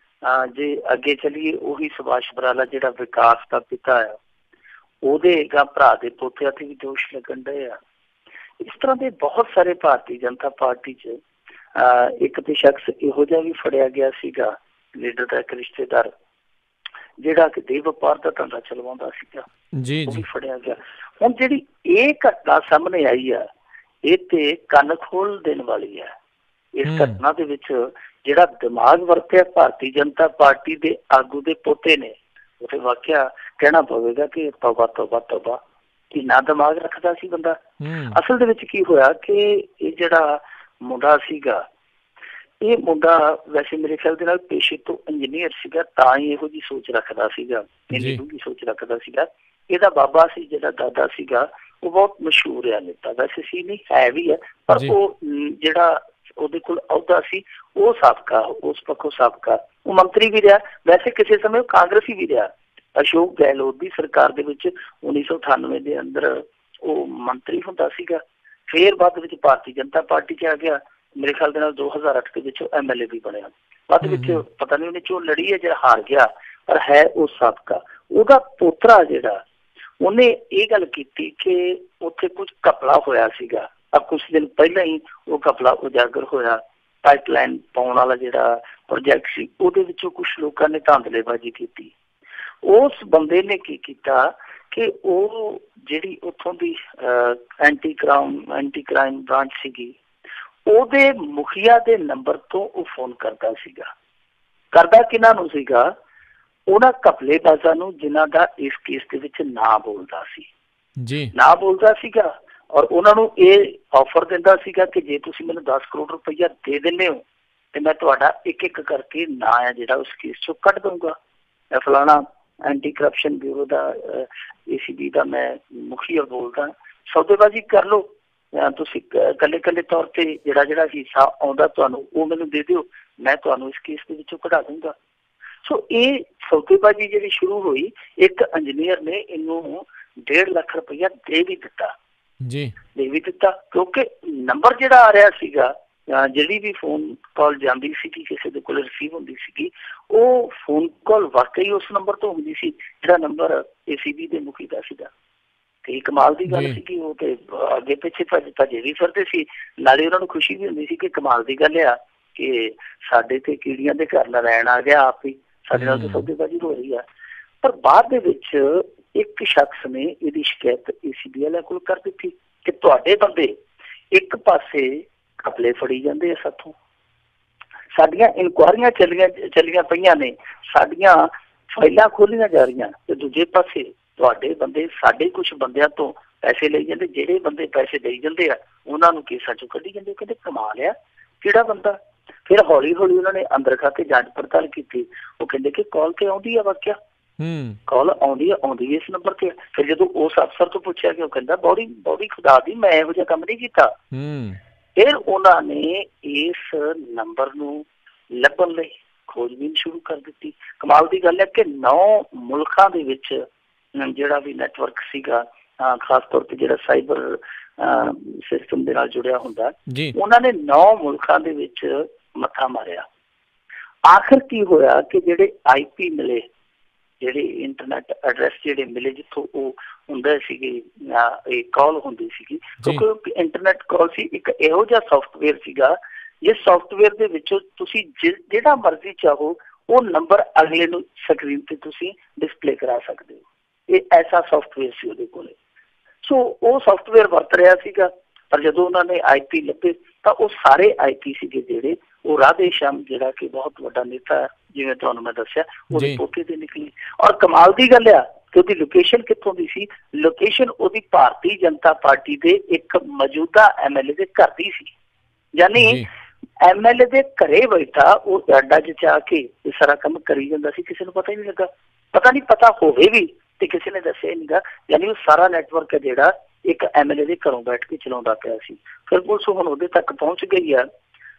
ਜੇ ਅੱਗੇ ਚੱਲੀਏ ਉਹੀ ਸੁਭਾਸ਼ ਬਰਾਲਾ ਜਿਹੜਾ ਵਿਕਾਸ ਦਾ ਪਿਤਾ ਆ, ਉਹਦੇ ਭਰਾ ਦੇ ਪੋਤਿਆਂ ਤੇ ਵੀ ਦੋਸ਼ ਲੱਗਣ ਡਏ ਆ। ਇਸ ਤਰ੍ਹਾਂ ਦੇ ਬਹੁਤ ਸਾਰੇ ਭਾਰਤੀ ਜਨਤਾ ਪਾਰਟੀ 'ਚ ਇੱਕ ਤੇ ਸ਼ਖਸ ਇਹੋ ਜਿਹਾ ਵੀ ਫੜਿਆ ਗਿਆ ਸੀਗਾ, ਲੀਡਰ ਦਾ ਇੱਕ ਰਿਸ਼ਤੇਦਾਰ ਜਿਹੜਾ ਕਿ ਦੇਹ ਵਪਾਰ ਦਾ ਧੰਦਾ ਚਲਵਾਉਂਦਾ ਸੀਗਾ, ਉਹ ਵੀ ਫੜਿਆ ਗਿਆ। ਹੁਣ ਜਿਹੜੀ ਇਹ ਘਟਨਾ ਸਾਹਮਣੇ ਆਈ ਆ ਇਹ ਤੇ ਕੰਨ ਖੋਲ ਦੇਣ ਵਾਲੀ ਆ। ਇਸ ਘਟਨਾ ਦੇ ਵਿੱਚ ਜਿਹੜਾ ਦਿਮਾਗ ਵਰਤਿਆ ਭਾਰਤੀ ਜਨਤਾ ਪਾਰਟੀ ਦੇ ਆਗੂ ਦੇ ਪੋਤੇ ਨੇ, ਉੱਥੇ ਵਾਕਿਆ ਕਹਿਣਾ ਪਵੇਗਾ ਕਿ ਤੌਬਾ ਤੌਬਾ ਤੌਬਾ, ਕਿੰਨਾ ਦਿਮਾਗ ਰੱਖਦਾ ਸੀ ਬੰਦਾ। ਅਸਲ ਦੇ ਵਿੱਚ ਕੀ ਹੋਇਆ ਕਿ ਇਹ ਜਿਹੜਾ ਮੁੰਡਾ ਸੀਗਾ, ਇਹ ਮੁੰਡਾ ਵੈਸੇ ਮੇਰੇ ਖਿਆਲ ਦੇ ਨਾਲ ਪੇਸ਼ੇ ਤੋਂ ਇੰਜੀਨੀਅਰ ਸੀਗਾ, ਤਾਂ ਹੀ ਇਹੋ ਜਿਹੀ ਸੋਚ ਰੱਖਦਾ ਸੀਗਾ, ਇੰਨੀ ਡੂੰਘੀ ਸੋਚ ਰੱਖਦਾ ਸੀਗਾ। ਇਹਦਾ ਬਾਬਾ ਸੀ ਜਿਹੜਾ ਦਾਦਾ ਸੀਗਾ ਉਹ ਬਹੁਤ ਮਸ਼ਹੂਰ ਹੈ ਨੇਤਾ, ਵੈਸੇ ਸੀ ਨਹੀਂ ਹੈ ਵੀ ਹੈ, ਪਰ ਉਹ ਜਿਹੜਾ ਉਹਦੇ ਕੋਲ ਅਹੁਦਾ ਸੀ ਉਹ ਸਾਬਕਾ, ਉਸ ਪੱਖੋਂ ਸਾਬਕਾ ਉਹ ਮੰਤਰੀ ਵੀ ਰਿਹਾ। ਵੈਸੇ ਕਿਸੇ ਸਮੇਂ ਉਹ ਕਾਂਗਰਸੀ ਵੀ ਰਿਹਾ। ਅਸ਼ੋਕ ਗਹਿਲੋਤ ਦੀ ਸਰਕਾਰ ਦੇ ਵਿੱਚ 1998 ਦੇ ਅੰਦਰ ਉਹ ਮੰਤਰੀ ਹੁੰਦਾ ਸੀਗਾ। ਫਿਰ ਬਾਅਦ ਵਿੱਚ ਭਾਰਤੀ ਜਨਤਾ ਪਾਰਟੀ 'ਚ ਆ ਗਿਆ। ਮੇਰੇ ਖਿਆਲ ਦੇ ਨਾਲ 2008 ਦੇ ਵਿੱਚ MLA ਵੀ ਬਣਿਆ। ਬਾਅਦ ਵਿੱਚ ਪਤਾ ਨਹੀਂ ਉਹਨੇ ਚੋਣ ਲੜੀ ਹੈ ਜਾਂ ਹਾਰ ਗਿਆ, ਪਰ ਹੈ ਉਹ ਸਾਬਕਾ। ਉਹਦਾ ਪੋਤਰਾ ਜਿਹੜਾ ਉਹਨੇ ਇਹ ਗੱਲ ਕੀਤੀ ਕਿ ਉੱਥੇ ਕੁਝ ਘਪਲਾ ਹੋਇਆ ਸੀਗਾ। ਕੁਛ ਦਿਨ ਪਹਿਲਾਂ ਹੀ ਉਹ ਘਪਲਾ ਉਜਾਗਰ ਹੋਇਆ। ਪਾਈਪਲਾਈਨ ਪਾਉਣ ਵਾਲਾ ਜਿਹੜਾ ਪ੍ਰੋਜੈਕਟ ਸੀ ਉਹਦੇ ਵਿੱਚੋਂ ਕੁਛ ਲੋਕਾਂ ਨੇ ਧਾਂਦਲੇਬਾਜ਼ੀ ਕੀਤੀ। ਉਸ ਬੰਦੇ ਨੇ ਕੀ ਕੀਤਾ ਕਿ ਉਹ ਜਿਹੜੀ ਉੱਥੋਂ ਦੀ ਐਂਟੀ ਕ੍ਰਾਈਮ ਬ੍ਰਾਂਚ ਸੀਗੀ, ਉਹਦੇ ਮੁਖੀਆ ਦੇ ਨੰਬਰ ਤੋਂ ਉਹ ਫੋਨ ਕਰਦਾ ਸੀਗਾ। ਕਰਦਾ ਕਿਹਨਾਂ ਨੂੰ ਸੀਗਾ? ਉਹਨਾਂ ਘਪਲੇਬਾਜ਼ਾਂ ਨੂੰ ਜਿਨ੍ਹਾਂ ਦਾ ਇਸ ਕੇਸ ਦੇ ਵਿੱਚ ਨਾਂ ਬੋਲਦਾ ਸੀ, ਨਾਂ ਬੋਲਦਾ ਸੀਗਾ। ਔਰ ਉਹਨਾਂ ਨੂੰ ਇਹ ਆਫਰ ਦਿੰਦਾ ਸੀਗਾ ਕਿ ਜੇ ਤੁਸੀਂ ਮੈਨੂੰ 10 ਕਰੋੜ ਰੁਪਈਆ ਦੇ ਦਿੰਦੇ ਹੋ ਤੇ ਮੈਂ ਤੁਹਾਡਾ ਇੱਕ ਇੱਕ ਕਰਕੇ ਨਾਂ ਆ ਜਿਹੜਾ ਉਸ ਕੇਸ ਚੋਂ ਕੱਢ ਦਊਂਗਾ। ਫਲਾਣਾ ਐਂਟੀ ਕਰਪਸ਼ਨ ਬਿਊਰੋ ਦਾ ACB ਦਾ ਮੈਂ ਮੁਖੀਆ ਬੋਲਦਾ, ਸੌਦੇਬਾਜ਼ੀ ਕਰ ਲਓ। ਤੁਸੀਂ ਇਕੱਲੇ ਇਕੱਲੇ ਤੌਰ ਤੇ ਜਿਹੜਾ ਹਿੱਸਾ ਆਉਂਦਾ ਤੁਹਾਨੂੰ ਉਹ ਮੈਨੂੰ ਦੇ ਦਿਓ, ਮੈਂ ਤੁਹਾਨੂੰ ਇਸ ਕੇਸ ਦੇ ਵਿੱਚੋਂ ਕਢਾ ਦੂੰਗਾ। ਸੋ ਇਹ ਸੌਦੇਬਾਜ਼ੀ ਜਿਹੜੀ ਸ਼ੁਰੂ ਹੋਈ, ਇੱਕ ਇੰਜੀਨੀਅਰ ਨੇ ਇਹਨੂੰ 1.5 ਲੱਖ ਰੁਪਈਆ ਦੇ ਵੀ ਦਿੱਤਾ ਕਿਉਂਕਿ ਨੰਬਰ ਜਿਹੜਾ ਆ ਰਿਹਾ ਸੀਗਾ, ਜਿਹੜੀ ਵੀ ਫੋਨ ਕਾਲ ਜਾਂਦੀ ਸੀਗੀ ਕਿਸੇ ਦੇ ਕੋਲ ਰਿਸੀਵ ਹੁੰਦੀ ਸੀਗੀ, ਉਹ ਫੋਨ ਕਾਲ ਵਾਕਈ ਉਸ ਨੰਬਰ ਤੋਂ ਹੁੰਦੀ ਸੀ ਜਿਹੜਾ ਨੰਬਰ ACB ਦੇ ਮੁਖੀ ਦਾ ਸੀਗਾ। ਤੇ ਕਮਾਲ ਦੀ ਗੱਲ ਸੀ ਕਿ ਉਹ ਤੇ ਅੱਗੇ ਪਿੱਛੇ ਭੱਜੇ ਵੀ ਫਿਰਦੇ ਸੀ, ਨਾਲੇ ਉਹਨਾਂ ਨੂੰ ਖੁਸ਼ੀ ਵੀ ਹੁੰਦੀ ਸੀ ਕਿ ਕਮਾਲ ਦੀ ਗੱਲ ਆ ਕਿ ਸਾਡੇ ਤੇ ਕੀੜੀਆਂ ਦੇ ਘਰ ਨਰਾਇਣ ਆ ਗਿਆ, ਆਪ ਹੀ ਸਾਡੇ ਨਾਲ ਤਾਂ ਸੌਦੇਬਾਜ਼ੀ ਹੋ ਰਹੀ ਆ। ਪਰ ਬਾਅਦ ਦੇ ਵਿੱਚ ਇੱਕ ਸ਼ਖਸ ਨੇ ਇਹਦੀ ਸ਼ਿਕਾਇਤ ACB ਵਾਲਿਆਂ ਕੋਲ ਕਰ ਦਿੱਤੀ ਕਿ ਤੁਹਾਡੇ ਬੰਦੇ ਇੱਕ ਪਾਸੇ ਘਪਲੇ ਫੜੀ ਜਾਂਦੇ ਆ ਸਾਥੋਂ, ਸਾਡੀਆਂ ਇਨਕੁਆਇਰੀਆਂ ਚੱਲੀਆਂ ਪਈਆਂ ਨੇ, ਸਾਡੀਆਂ ਫਾਈਲਾਂ ਖੋਲੀਆਂ ਜਾ ਰਹੀਆਂ, ਤੇ ਦੂਜੇ ਪਾਸੇ ਤੁਹਾਡੇ ਬੰਦੇ ਸਾਡੇ ਕੁਛ ਬੰਦਿਆਂ ਤੋਂ ਪੈਸੇ ਲਈ ਜਾਂਦੇ, ਜਿਹੜੇ ਬੰਦੇ ਪੈਸੇ ਦੇਈ ਜਾਂਦੇ ਆ ਉਹਨਾਂ ਨੂੰ ਕੇਸਾਂ ਚੋਂ ਕੱਢੀ ਜਾਂਦੇ। ਕਹਿੰਦੇ ਕਮਾਲ ਆ, ਕਿਹੜਾ ਬੰਦਾ? ਫਿਰ ਹੌਲੀ ਹੌਲੀ ਉਹਨਾਂ ਨੇ ਅੰਦਰ ਖਾ ਕੇ ਜਾਂਚ ਪੜਤਾਲ ਕੀਤੀ। ਉਹ ਕਹਿੰਦੇ ਕਿ ਕਾਲ ਤੇ ਆਉਂਦੀ ਆ ਵਾਕਿਆ, ਕਾਲ ਆਉਂਦੀ ਇਸ ਨੰਬਰ ਤੇ। ਫਿਰ ਜਦੋਂ ਉਸ ਅਫਸਰ ਤੋਂ ਪੁੱਛਿਆ ਕਿ ਉਹ ਕਹਿੰਦਾ ਬੌੜੀ ਖੁਦਾ ਦੀ, ਮੈਂ ਇਹੋ ਜਿਹਾ ਕੰਮ ਨਹੀਂ ਕੀਤਾ। ਫਿਰ ਉਹਨਾਂ ਨੇ ਇਸ ਨੰਬਰ ਨੂੰ ਲੱਭਣ ਲਈ ਖੋਜਬੀਨ ਸ਼ੁਰੂ ਕਰ ਦਿੱਤੀ। ਕਮਾਲ ਦੀ ਗੱਲ ਹੈ ਕਿ 9 ਮੁਲਕਾਂ ਦੇ ਵਿੱਚ ਜਿਹੜਾ ਵੀ ਨੈਟਵਰਕ ਸੀਗਾ, ਖਾਸ ਤੌਰ ਤੇ ਜਿਹੜਾ ਸਾਈਬਰ ਸਿਸਟਮ ਦੇ ਨਾਲ ਜੁੜਿਆ ਹੁੰਦਾ, ਉਹਨਾਂ ਨੇ 9 ਮੁਲਕਾਂ ਦੇ ਵਿੱਚ ਮੱਥਾ ਮਾਰਿਆ। ਆਖਿਰ ਕੀ ਹੋਇਆ ਕਿ ਜਿਹੜੇ IP ਮਿਲੇ, ਜਿਹੜੇ ਇੰਟਰਨੈਟ ਐਡਰੈਸ ਜਿਹੜੇ ਮਿਲੇ ਜਿੱਥੋਂ ਉਹ ਹੁੰਦੇ ਸੀਗੇ, ਇਹ ਕਾਲ ਹੁੰਦੀ ਸੀਗੀ, ਕਿਉਂਕਿ ਇੰਟਰਨੈਟ ਕਾਲ ਸੀ, ਇੱਕ ਇਹੋ ਜਿਹਾ ਸੋਫਟਵੇਅਰ ਸੀਗਾ ਜਿਸ ਸੋਫਟਵੇਅਰ ਦੇ ਵਿੱਚੋਂ ਤੁਸੀਂ ਜਿਹੜਾ ਮਰਜ਼ੀ ਚਾਹੋ ਉਹ ਨੰਬਰ ਅਗਲੇ ਨੂੰ ਸਕਰੀਨ ਤੇ ਤੁਸੀਂ ਡਿਸਪਲੇ ਕਰਾ ਸਕਦੇ ਹੋ। ਇਹ ਐਸਾ ਸੋਫਟਵੇਅਰ ਸੀ ਉਹਦੇ ਕੋਲੇ। ਸੋ ਉਹ ਸੋਫਟਵੇਅਰ ਵਰਤ ਰਿਹਾ ਸੀਗਾ। ਪਰ ਜਦੋਂ ਉਹਨਾਂ ਨੇ IP ਲੱਭੇ ਤਾਂ ਉਹ ਸਾਰੇ IP ਸੀਗੇ ਜਿਹੜੇ ਉਹ ਰਾਧੇ ਸ਼ਾਮ, ਜਿਹੜਾ ਕਿ ਬਹੁਤ ਵੱਡਾ ਨੇਤਾ ਜਿਵੇਂ ਤੁਹਾਨੂੰ ਮੈਂ ਦੱਸਿਆ, ਉਹਦੇ ਪੋਤੇ ਤੇ ਨਿਕਲੀ। ਔਰ ਕਮਾਲ ਦੀ ਗੱਲ ਆ ਕਿ ਉਹਦੀ ਲੋਕੇਸ਼ਨ ਕਿੱਥੋਂ ਦੀ ਸੀ? ਲੋਕੇਸ਼ਨ ਉਹਦੀ ਭਾਰਤੀ ਜਨਤਾ ਪਾਰਟੀ ਦੇ ਇੱਕ ਮੌਜੂਦਾ MLA ਦੇ ਘਰ ਦੀ ਸੀ। ਯਾਨੀ MLA ਦੇ ਘਰੇ ਬੈਠਾ ਉਹ ਅੱਡਾ 'ਚ ਜਾ ਕੇ ਇਹ ਸਾਰਾ ਕੰਮ ਕਰੀ ਜਾਂਦਾ ਸੀ, ਕਿਸੇ ਨੂੰ ਪਤਾ ਹੀ ਨਹੀਂ ਲੱਗਾ। ਪਤਾ ਹੋਵੇ ਵੀ ਤੇ ਕਿਸੇ ਨੇ ਦੱਸਿਆ ਹੀ ਨਹੀਂਗਾ। ਯਾਨੀ ਉਹ ਸਾਰਾ ਨੈਟਵਰਕ ਹੈ ਜਿਹੜਾ ਇੱਕ MLA ਦੇ ਘਰੋਂ ਬੈਠ ਕੇ ਚਲਾਉਂਦਾ ਪਿਆ ਸੀ। ਫਿਰ ਪੁਲਿਸ ਹੁਣ ਉਹਦੇ ਤੱਕ ਪਹੁੰਚ ਗਈ ਆ,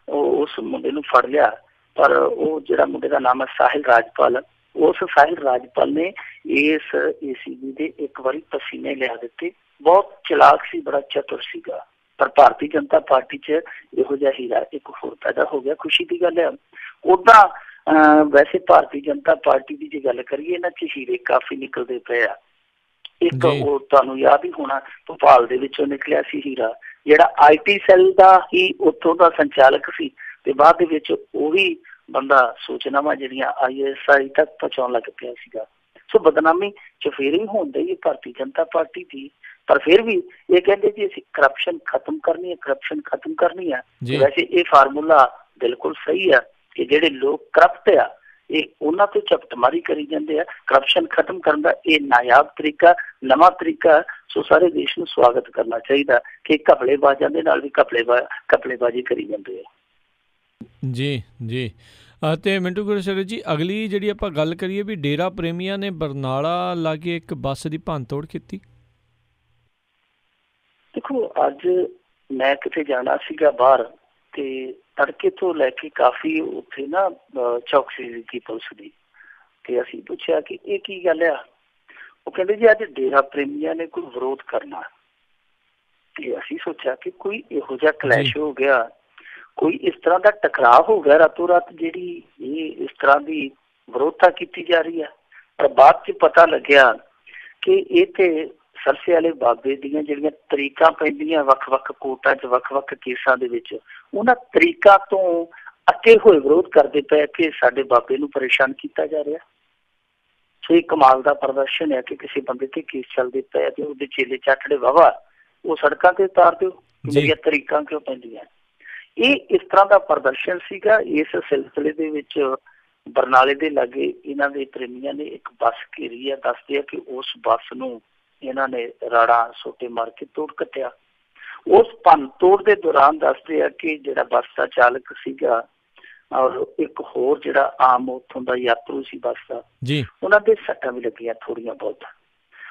ਉਹ ਉਸ ਮੁੰਡੇ ਨੂੰ ਫੜ ਲਿਆ। ਪਰ ਉਹ ਜਿਹੜਾ ਮੁੰਡੇ ਦਾ ਨਾਮ ਹੈ ਸਾਹਿਲ ਰਾਜਪਾਲ, ਉਸ ਸਾਹਿਲ ਰਾਜਪਾਲ ਨੇ ਇਸ ACB ਦੇ ਇੱਕ ਵਾਰੀ ਪਸੀਨੇ ਲਿਆ ਦਿੱਤੇ। ਬਹੁਤ ਚਲਾਕ ਸੀ, ਬੜਾ ਚਤੁਰ ਸੀਗਾ। ਪਰ ਭਾਰਤੀ ਜਨਤਾ ਪਾਰਟੀ 'ਚ ਇਹੋ ਜਿਹਾ ਹੀਰਾ ਇੱਕ ਹੋਰ ਪੈਦਾ ਹੋ ਗਿਆ। ਖੁਸ਼ੀ ਦੀ ਗੱਲ ਹੈ। ਉੱਦਾਂ ਵੈਸੇ ਭਾਰਤੀ ਜਨਤਾ ਪਾਰਟੀ ਦੀ ਜੇ ਗੱਲ ਕਰੀਏ, ਇਹਨਾਂ 'ਚ ਹੀਰੇ ਕਾਫੀ ਨਿਕਲਦੇ ਪਏ ਆ। ਇੱਕ ਉਹ ਤੁਹਾਨੂੰ ਯਾਦ ਹੀ ਹੋਣਾ, ਭੋਪਾਲ ਦੇ ਵਿੱਚੋਂ ਨਿਕਲਿਆ ਸੀ ਹੀਰਾ, ਜਿਹੜਾ IT ਸੈੱਲ ਦਾ ਹੀ ਉੱਥੋਂ ਦਾ ਸੰਚਾਲਕ ਸੀ, ਤੇ ਬਾਅਦ ਦੇ ਵਿੱਚ ਉਹੀ ਬੰਦਾ ਸੂਚਨਾਵਾਂ ਜਿਹੜੀਆਂ ISI ਤੱਕ ਪਹੁੰਚਾਉਣ ਲੱਗ ਪਿਆ ਸੀਗਾ। ਸੋ ਬਦਨਾਮੀ ਚਫੇਰੀ ਹੁੰਦੀ ਹੈ ਭਾਰਤੀ ਜਨਤਾ ਪਾਰਟੀ ਦੀ। ਪਰ ਫਿਰ ਵੀ ਇਹ ਕਹਿੰਦੇ ਜੀ ਅਸੀਂ ਕਰਪਸ਼ਨ ਖਤਮ ਕਰਨੀ ਹੈ, ਵੈਸੇ ਇਹ ਫਾਰਮੂਲਾ ਬਿਲਕੁਲ ਸਹੀ ਆ ਕਿ ਜਿਹੜੇ ਲੋਕ ਕਰਪਟ ਆ ਇਹ ਉਹਨਾਂ ਤੋਂ ਝਪਟਮਾਰੀ ਕਰੀ ਜਾਂਦੇ ਆ। ਕਰਪਸ਼ਨ ਖਤਮ ਕਰਨ ਦਾ ਇਹ ਨਾਯਾਬ ਤਰੀਕਾ, ਨਵਾਂ ਤਰੀਕਾ। ਸੋ ਸਾਰੇ ਦੇਸ਼ ਨੂੰ ਸਵਾਗਤ ਕਰਨਾ ਚਾਹੀਦਾ ਕਿ ਘਪਲੇਬਾਜ਼ਾਂ ਦੇ ਨਾਲ ਵੀ ਘਪਲੇਬਾਜ਼ੀ ਕਰੀ ਜਾਂਦੇ ਆ। ਜੀ ਅਤੇ ਮਿੰਟੂ ਗੁਰਸ਼ਰਨ ਜੀ, ਅਗਲੀ ਜਿਹੜੀ ਆਪਾਂ ਗੱਲ ਕਰੀਏ ਵੀ ਡੇਰਾ ਪ੍ਰੇਮੀਆਂ ਨੇ ਬਰਨਾਲਾ ਲਾਗੇ ਇੱਕ ਬੱਸ ਦੀ ਭੰਨਤੋੜ ਕੀਤੀ। ਦੇਖੋ, ਅੱਜ ਮੈਂ ਕਿਤੇ ਜਾਣਾ ਸੀਗਾ ਬਾਹਰ, ਤੇ ਤੜਕੇ ਤੋਂ ਲੈ ਕੇ ਕਾਫੀ ਉੱਥੇ ਨਾ ਚੌਕਸੀ ਸੀ ਪੁਲਿਸ ਦੀ। ਤੇ ਅਸੀਂ ਪੁੱਛਿਆ ਕਿ ਇਹ ਕੀ ਗੱਲ ਆ? ਉਹ ਕਹਿੰਦੇ ਜੀ ਅੱਜ ਡੇਰਾ ਪ੍ਰੇਮੀਆਂ ਨੇ ਕੋਈ ਵਿਰੋਧ ਕਰਨਾ। ਤੇ ਅਸੀਂ ਸੋਚਿਆ ਕਿ ਕੋਈ ਇਹੋ ਜਿਹਾ ਕਲੈਸ਼ ਹੋ ਗਿਆ, ਕੋਈ ਇਸ ਤਰ੍ਹਾਂ ਦਾ ਟਕਰਾਅ ਹੋ ਗਿਆ ਰਾਤੋਂ ਰਾਤ ਜਿਹੜੀ ਇਹ ਇਸ ਤਰ੍ਹਾਂ ਦੀ ਵਿਰੋਧਤਾ ਕੀਤੀ ਜਾ ਰਹੀ ਹੈ। ਪਰ ਬਾਅਦ 'ਚ ਪਤਾ ਲੱਗਿਆ ਕਿ ਇਹ ਤੇ ਸਰਸੇ ਵਾਲੇ ਬਾਬੇ ਦੀਆਂ ਜਿਹੜੀਆਂ ਤਰੀਕਾਂ ਪੈਂਦੀਆਂ ਵੱਖ-ਵੱਖ ਕੋਰਟਾਂ 'ਚ ਵੱਖ-ਵੱਖ ਕੇਸਾਂ ਦੇ ਵਿੱਚ, ਉਹਨਾਂ ਤਰੀਕਾਂ ਤੋਂ ਅੱਕੇ ਹੋਏ ਵਿਰੋਧ ਕਰਦੇ ਪਏ ਕਿ ਸਾਡੇ ਬਾਬੇ ਨੂੰ ਪਰੇਸ਼ਾਨ ਕੀਤਾ ਜਾ ਰਿਹਾ। ਸੋ ਇਹ ਕਮਾਲ ਦਾ ਪ੍ਰਦਰਸ਼ਨ ਹੈ ਕਿ ਕਿਸੇ ਬੰਦੇ ਤੇ ਕੇਸ ਚੱਲਦੇ ਪਏ ਤੇ ਉਹਦੇ ਚੇਲੇ ਚਾਟੜੇ ਵਾਹਵਾ ਉਹ ਸੜਕਾਂ ਤੇ ਉਤਾਰ ਦਿਓ, ਮੇਰੀਆਂ ਤਰੀਕਾਂ ਕਿਉਂ ਪੈਂਦੀਆਂ। ਇਹ ਇਸ ਤਰ੍ਹਾਂ ਦਾ ਪ੍ਰਦਰਸ਼ਨ ਸੀਗਾ। ਇਸ ਸਿਲਸਿਲੇ ਦੇ ਵਿੱਚ ਬਰਨਾਲੇ ਦੇ ਲਾਗੇ ਇਹਨਾਂ ਦੇ ਪ੍ਰੇਮੀਆਂ ਨੇ ਇੱਕ ਬੱਸ ਘੇਰੀ ਆ। ਦੱਸਦੇ ਆ ਕਿ ਉਸ ਬੱਸ ਨੂੰ ਇਹਨਾਂ ਨੇ ਰਾੜਾ ਸੋਟੇ ਮਾਰ ਕੇ ਤੋੜ ਕੱਟਿਆ। ਉਸ ਭੰਨ ਤੋੜ ਦੇ ਦੌਰਾਨ ਦੱਸਦੇ ਆ ਕਿ ਜਿਹੜਾ ਬੱਸ ਦਾ ਚਾਲਕ ਸੀਗਾ ਔਰ ਇੱਕ ਹੋਰ ਜਿਹੜਾ ਆਮ ਉੱਥੋਂ ਦਾ ਯਾਤਰੂ ਸੀ ਬੱਸ ਦਾ, ਉਹਨਾਂ ਦੇ ਸੱਟਾਂ ਵੀ ਲੱਗੀਆਂ ਥੋੜੀਆਂ ਬਹੁਤ।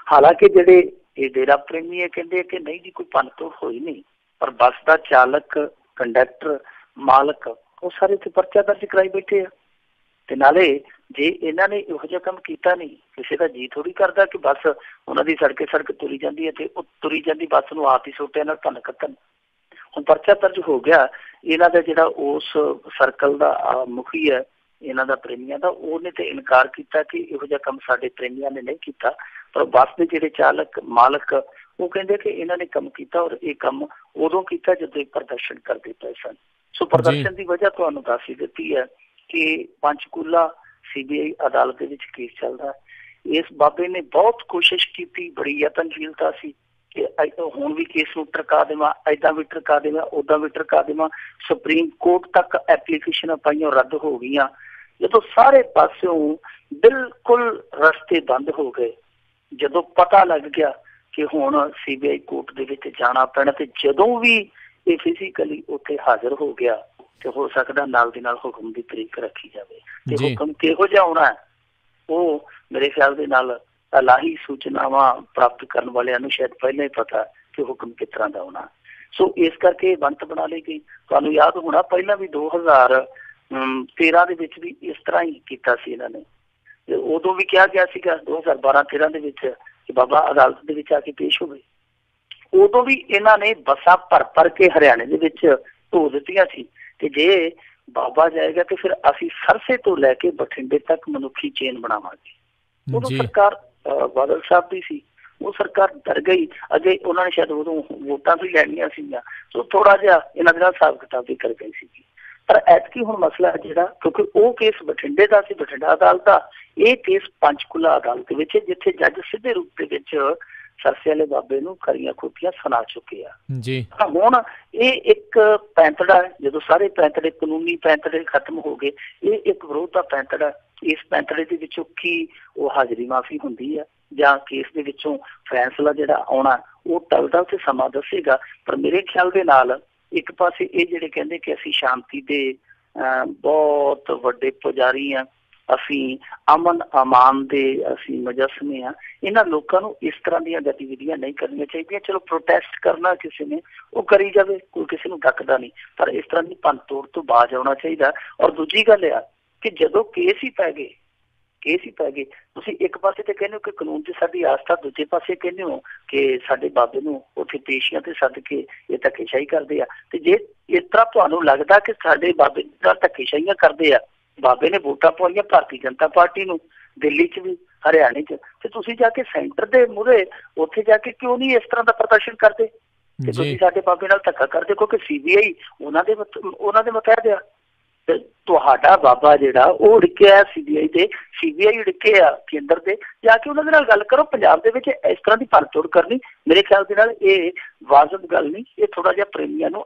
ਹਾਲਾਂਕਿ ਜਿਹੜੇ ਇਹ ਡੇਰਾ ਪ੍ਰੇਮੀ ਕਹਿੰਦੇ ਕਿ ਨਹੀਂ ਜੀ ਕੋਈ ਭੰਨ ਤੋੜ ਹੋਈ ਨਹੀਂ, ਪਰ ਬੱਸ ਦਾ ਚਾਲਕ, ਕੰਡਕਟਰ, ਮਾਲਕ ਉਹ ਸਾਰੇ ਇੱਥੇ ਪਰਚਾ ਦਰਜ ਕਰਾਈ ਬੈਠੇ ਆ। ਤੇ ਨਾਲੇ ਜੇ ਇਹਨਾਂ ਨੇ ਇਹੋ ਜਿਹਾ ਕੰਮ ਕੀਤਾ ਨਹੀਂ, ਕਿਸੇ ਦਾ ਜੀ ਥੋੜ੍ਹੀ ਕਰਦਾ ਕਿ ਬੱਸ ਉਹਨਾਂ ਦੀ ਸੜਕ ਤੁਰੀ ਜਾਂਦੀ ਹੈ ਤੇ ਉਹ ਤੁਰੀ ਜਾਂਦੀ ਬੱਸ ਨੂੰ ਆਪ ਹੀ ਸੋਟਿਆਂ ਨਾਲ ਭੰਨ ਕੱਤਣ। ਹੁਣ ਪਰਚਾ ਦਰਜ ਹੋ ਗਿਆ। ਇਹਨਾਂ ਦਾ ਜਿਹੜਾ ਉਸ ਸਰਕਲ ਦਾ ਮੁਖੀ ਹੈ ਇਹਨਾਂ ਦਾ ਪ੍ਰੇਮੀਆਂ ਦਾ, ਉਹਨੇ ਤੇ ਇਨਕਾਰ ਕੀਤਾ ਕਿ ਇਹੋ ਜਿਹਾ ਕੰਮ ਸਾਡੇ ਪ੍ਰੇਮੀਆਂ ਨੇ ਨਹੀਂ ਕੀਤਾ। ਪਰ ਬੱਸ ਦੇ ਜਿਹੜੇ ਚਾਲਕ, ਮਾਲਕ ਉਹ ਕਹਿੰਦੇ ਕਿ ਇਹਨਾਂ ਨੇ ਕੰਮ ਕੀਤਾ ਔਰ ਇਹ ਕੰਮ ਉਦੋਂ ਕੀਤਾ ਜਦੋਂ ਇਹ ਪ੍ਰਦਰਸ਼ਨ ਕਰਦੇ ਪਏ ਸਨ। ਸੋ ਪ੍ਰਦਰਸ਼ਨ ਦੀ ਵਜ੍ਹਾ ਤੁਹਾਨੂੰ ਦੱਸ ਹੀ ਦਿੱਤੀ ਹੈ ਕਿ ਪੰਚਕੂਲਾ CBI ਅਦਾਲਤ ਦੇ ਵਿੱਚ ਕੇਸ ਚੱਲਦਾ। ਇਸ ਬਾਬੇ ਨੇ ਬਹੁਤ ਕੋਸ਼ਿਸ਼ ਕੀਤੀ, ਬੜੀ ਯਤਨਸ਼ੀਲਤਾ ਸੀ ਕਿ ਹੁਣ ਵੀ ਕੇਸ ਨੂੰ ਟਰਕਾ ਦੇਵਾਂ, ਏਦਾਂ ਵੀ ਟਰਕਾ ਦੇਵਾਂ, ਉੱਦਾਂ ਵੀ ਟਰਕਾ ਦੇਵਾਂ। ਸੁਪਰੀਮ ਕੋਰਟ ਤੱਕ ਐਪਲੀਕੇਸ਼ਨਾਂ ਪਾਈਆਂ, ਰੱਦ ਹੋ ਗਈਆਂ। ਜਦੋਂ ਸਾਰੇ ਪਾਸਿਓਂ ਬਿਲਕੁਲ ਰਸਤੇ ਬੰਦ ਹੋ ਗਏ, ਜਦੋਂ ਪਤਾ ਲੱਗ ਗਿਆ ਕਿ ਹੁਣ CBI ਕੋਰਟ ਦੇ ਵਿੱਚ ਜਾਣਾ ਪੈਣਾ, ਤੇ ਜਦੋਂ ਵੀ ਇਹ ਫਿਜ਼ੀਕਲੀ ਉੱਥੇ ਹਾਜ਼ਰ ਹੋ ਗਿਆ ਤੇ ਹੋ ਸਕਦਾ ਨਾਲ ਦੀ ਨਾਲ ਹੁਕਮ ਦੀ ਤਰੀਕ ਰੱਖੀ ਜਾਵੇ। ਤੇ ਹੁਕਮ ਕਿਹੋ ਜਿਹਾ ਆਉਣਾ ਹੈ ਉਹ ਮੇਰੇ ਖਿਆਲ ਦੇ ਨਾਲ ਇਲਾਹੀ ਸੂਚਨਾਵਾਂ ਪ੍ਰਾਪਤ ਕਰਨ ਵਾਲਿਆਂ ਨੂੰ ਸ਼ਾਇਦ ਪਹਿਲਾਂ ਹੀ ਪਤਾ ਕਿ ਹੁਕਮ ਕਿਸ ਤਰ੍ਹਾਂ ਦਾ ਆਉਣਾ। ਸੋ ਇਸ ਕਰਕੇ ਬੰਤ ਬਣਾ ਲਈ ਗਈ। ਤੁਹਾਨੂੰ ਯਾਦ ਹੋਣਾ ਪਹਿਲਾਂ ਵੀ 2013 ਦੇ ਵਿੱਚ ਵੀ ਇਸ ਤਰ੍ਹਾਂ ਹੀ ਕੀਤਾ ਸੀ ਇਹਨਾਂ ਨੇ। ਤੇ ਉਦੋਂ ਵੀ ਕਿਹਾ ਗਿਆ ਸੀਗਾ 2012-13 ਦੇ ਵਿੱਚ ਕਿ ਬਾਬਾ ਅਦਾਲਤ ਦੇ ਵਿੱਚ ਆ ਕੇ ਪੇਸ਼ ਹੋਵੇ। ਉਦੋਂ ਵੀ ਇਹਨਾਂ ਨੇ ਬੱਸਾਂ ਭਰ ਕੇ ਹਰਿਆਣੇ ਦੇ ਵਿੱਚ ਢੋ ਦਿੱਤੀਆਂ ਸੀ ਤੇ ਜੇ ਬਾਬਾ ਜਾਏਗਾ ਤੇ ਫਿਰ ਅਸੀਂ ਸਰਸੇ ਤੋਂ ਲੈ ਕੇ ਬਠਿੰਡੇ ਤੱਕ ਮਨੁੱਖੀ ਚੇਨ ਬਣਾਵਾਂਗੇ। ਉਦੋਂ ਸਰਕਾਰ ਬਾਦਲ ਸਾਹਿਬ ਦੀ ਸੀ, ਉਹ ਸਰਕਾਰ ਡਰ ਗਈ। ਅਜੇ ਉਹਨਾਂ ਨੇ ਸ਼ਾਇਦ ਉਦੋਂ ਵੋਟਾਂ ਵੀ ਲੈਣੀਆਂ ਸੀਗੀਆਂ, ਸੋ ਥੋੜਾ ਜਿਹਾ ਇਹਨਾਂ ਦੇ ਨਾਲ ਹਿਸਾਬ ਕਿਤਾਬ ਵੀ ਕਰ ਗਈ ਸੀਗੀ। ਪਰ ਐਤਕੀ ਹੁਣ ਮਸਲਾ ਹੈ ਜਿਹੜਾ, ਕਿਉਂਕਿ ਉਹ ਕੇਸ ਬਠਿੰਡੇ ਦਾ ਸੀ, ਬਠਿੰਡਾ ਅਦਾਲਤ ਦਾ, ਇਹ ਕੇਸ ਪੰਚਕੂਲਾ ਅਦਾਲਤ ਵਿੱਚ, ਜਿੱਥੇ ਜੱਜ ਸਿੱਧੇ ਰੂਪ ਦੇ ਵਿੱਚ ਸਰਸੇ ਵਾਲੇ ਬਾਬੇ ਨੂੰ ਖਰੀਆਂ ਖੋਟੀਆਂ ਸੁਣਾ ਚੁੱਕੇ ਆ ਜੀ। ਹੁਣ ਇਹ ਇੱਕ ਪੈਂਤੜਾ, ਜਦੋਂ ਸਾਰੇ ਪੈਂਤੜੇ, ਕਾਨੂੰਨੀ ਪੈਂਤੜੇ ਖਤਮ ਹੋ ਗਏ, ਇਹ ਇੱਕ ਵਿਰੋਧ ਦਾ ਪੈਂਤੜਾ। ਇਸ ਪੈਂਤੜੇ ਦੇ ਵਿੱਚੋਂ ਕੀ ਉਹ ਹਾਜ਼ਰੀ ਮਾਫੀ ਹੁੰਦੀ ਹੈ ਜਾਂ ਕੇਸ ਦੇ ਵਿੱਚੋਂ ਫੈਸਲਾ ਜਿਹੜਾ ਆਉਣਾ ਉਹ ਟਲਦਾ ਤੇ ਸਮਾਂ ਦੱਸੇਗਾ। ਪਰ ਮੇਰੇ ਖਿਆਲ ਦੇ ਨਾਲ ਇੱਕ ਪਾਸੇ ਇਹ ਜਿਹੜੇ ਕਹਿੰਦੇ ਕਿ ਅਸੀਂ ਸ਼ਾਂਤੀ ਦੇ ਬਹੁਤ ਵੱਡੇ ਪੁਜਾਰੀ ਹਾਂ, ਅਸੀਂ ਅਮਨ ਅਮਾਨ ਦੇ ਅਸੀਂ ਮੁਜੱਸਮੇ ਹਾਂ, ਇਹਨਾਂ ਲੋਕਾਂ ਨੂੰ ਇਸ ਤਰ੍ਹਾਂ ਦੀਆਂ ਗਤੀਵਿਧੀਆਂ ਨਹੀਂ ਕਰਨੀਆਂ ਚਾਹੀਦੀਆਂ। ਚਲੋ ਪ੍ਰੋਟੈਸਟ ਕਰਨਾ ਕਿਸੇ ਨੇ, ਉਹ ਕਰੀ ਜਾਵੇ, ਕੋਈ ਕਿਸੇ ਨੂੰ ਡੱਕਦਾ ਨਹੀਂ, ਪਰ ਇਸ ਤਰ੍ਹਾਂ ਦੀ ਭੰਨ ਤੋੜ ਤੋਂ ਬਾਜ਼ ਆਉਣਾ ਚਾਹੀਦਾ। ਔਰ ਦੂਜੀ ਗੱਲ ਆ ਕਿ ਜਦੋਂ ਕੇਸ ਹੀ ਪੈ ਗਏ, ਤੁਸੀਂ ਇੱਕ ਪਾਸੇ ਤੇ ਕਹਿੰਦੇ ਹੋ ਕਿ ਕਾਨੂੰਨ 'ਚ ਸਾਡੀ ਆਸਥਾ, ਦੂਜੇ ਪਾਸੇ ਕਹਿੰਦੇ ਹੋ ਕਿ ਸਾਡੇ ਬਾਬੇ ਨੂੰ ਉੱਥੇ ਪੇਸ਼ੀਆਂ ਤੇ ਸੱਦ ਕੇ ਇਹ ਧੱਕੇਸ਼ਾਹੀ ਕਰਦੇ ਆ। ਤੇ ਜੇ ਇਸ ਤਰ੍ਹਾਂ ਤੁਹਾਨੂੰ ਲੱਗਦਾ ਕਿ ਸਾਡੇ ਬਾਬੇ ਨਾਲ ਧੱਕੇਸ਼ਾਹੀਆਂ ਕਰਦੇ ਆ, ਬਾਬੇ ਨੇ ਵੋਟਾਂ ਪਾਈਆਂ ਭਾਰਤੀ ਜਨਤਾ ਪਾਰਟੀ ਨੂੰ ਦਿੱਲੀ 'ਚ ਵੀ, ਹਰਿਆਣੇ 'ਚ, ਤੇ ਤੁਸੀਂ ਜਾ ਕੇ ਸੈਂਟਰ ਦੇ ਮੂਹਰੇ ਉੱਥੇ ਜਾ ਕੇ ਕਿਉਂ ਨਹੀਂ ਇਸ ਤਰ੍ਹਾਂ ਦਾ ਪ੍ਰਦਰਸ਼ਨ ਕਰਦੇ ਕਿ ਤੁਸੀਂ ਸਾਡੇ ਬਾਬੇ ਨਾਲ ਧੱਕਾ ਕਰਦੇ? ਕਿਉਂਕਿ CBI ਉਹਨਾਂ ਦੇ ਮੁਤਹਿਦ ਆ। ਤੇ ਤੁਹਾਡਾ ਬਾਬਾ ਜਿਹੜਾ ਉਹ ਡਿੱਕਿਆ CBI ਤੇ, CBI ਡਿੱਕੇ ਆ ਕੇਂਦਰ ਦੇ, ਜਾ ਕੇ ਉਹਨਾਂ ਦੇ ਨਾਲ ਗੱਲ ਕਰੋ। ਪੰਜਾਬ ਦੇ ਵਿੱਚ ਇਸ ਤਰ੍ਹਾਂ ਦੀ ਭੰਨਤੋੜ ਕਰਨੀ ਮੇਰੇ ਖਿਆਲ ਦੇ ਨਾਲ ਇਹ ਵਾਜਬ ਗੱਲ ਨਹੀਂ। ਇਹ ਥੋੜਾ ਜਿਹਾ ਪ੍ਰੇਮੀਆਂ ਨੂੰ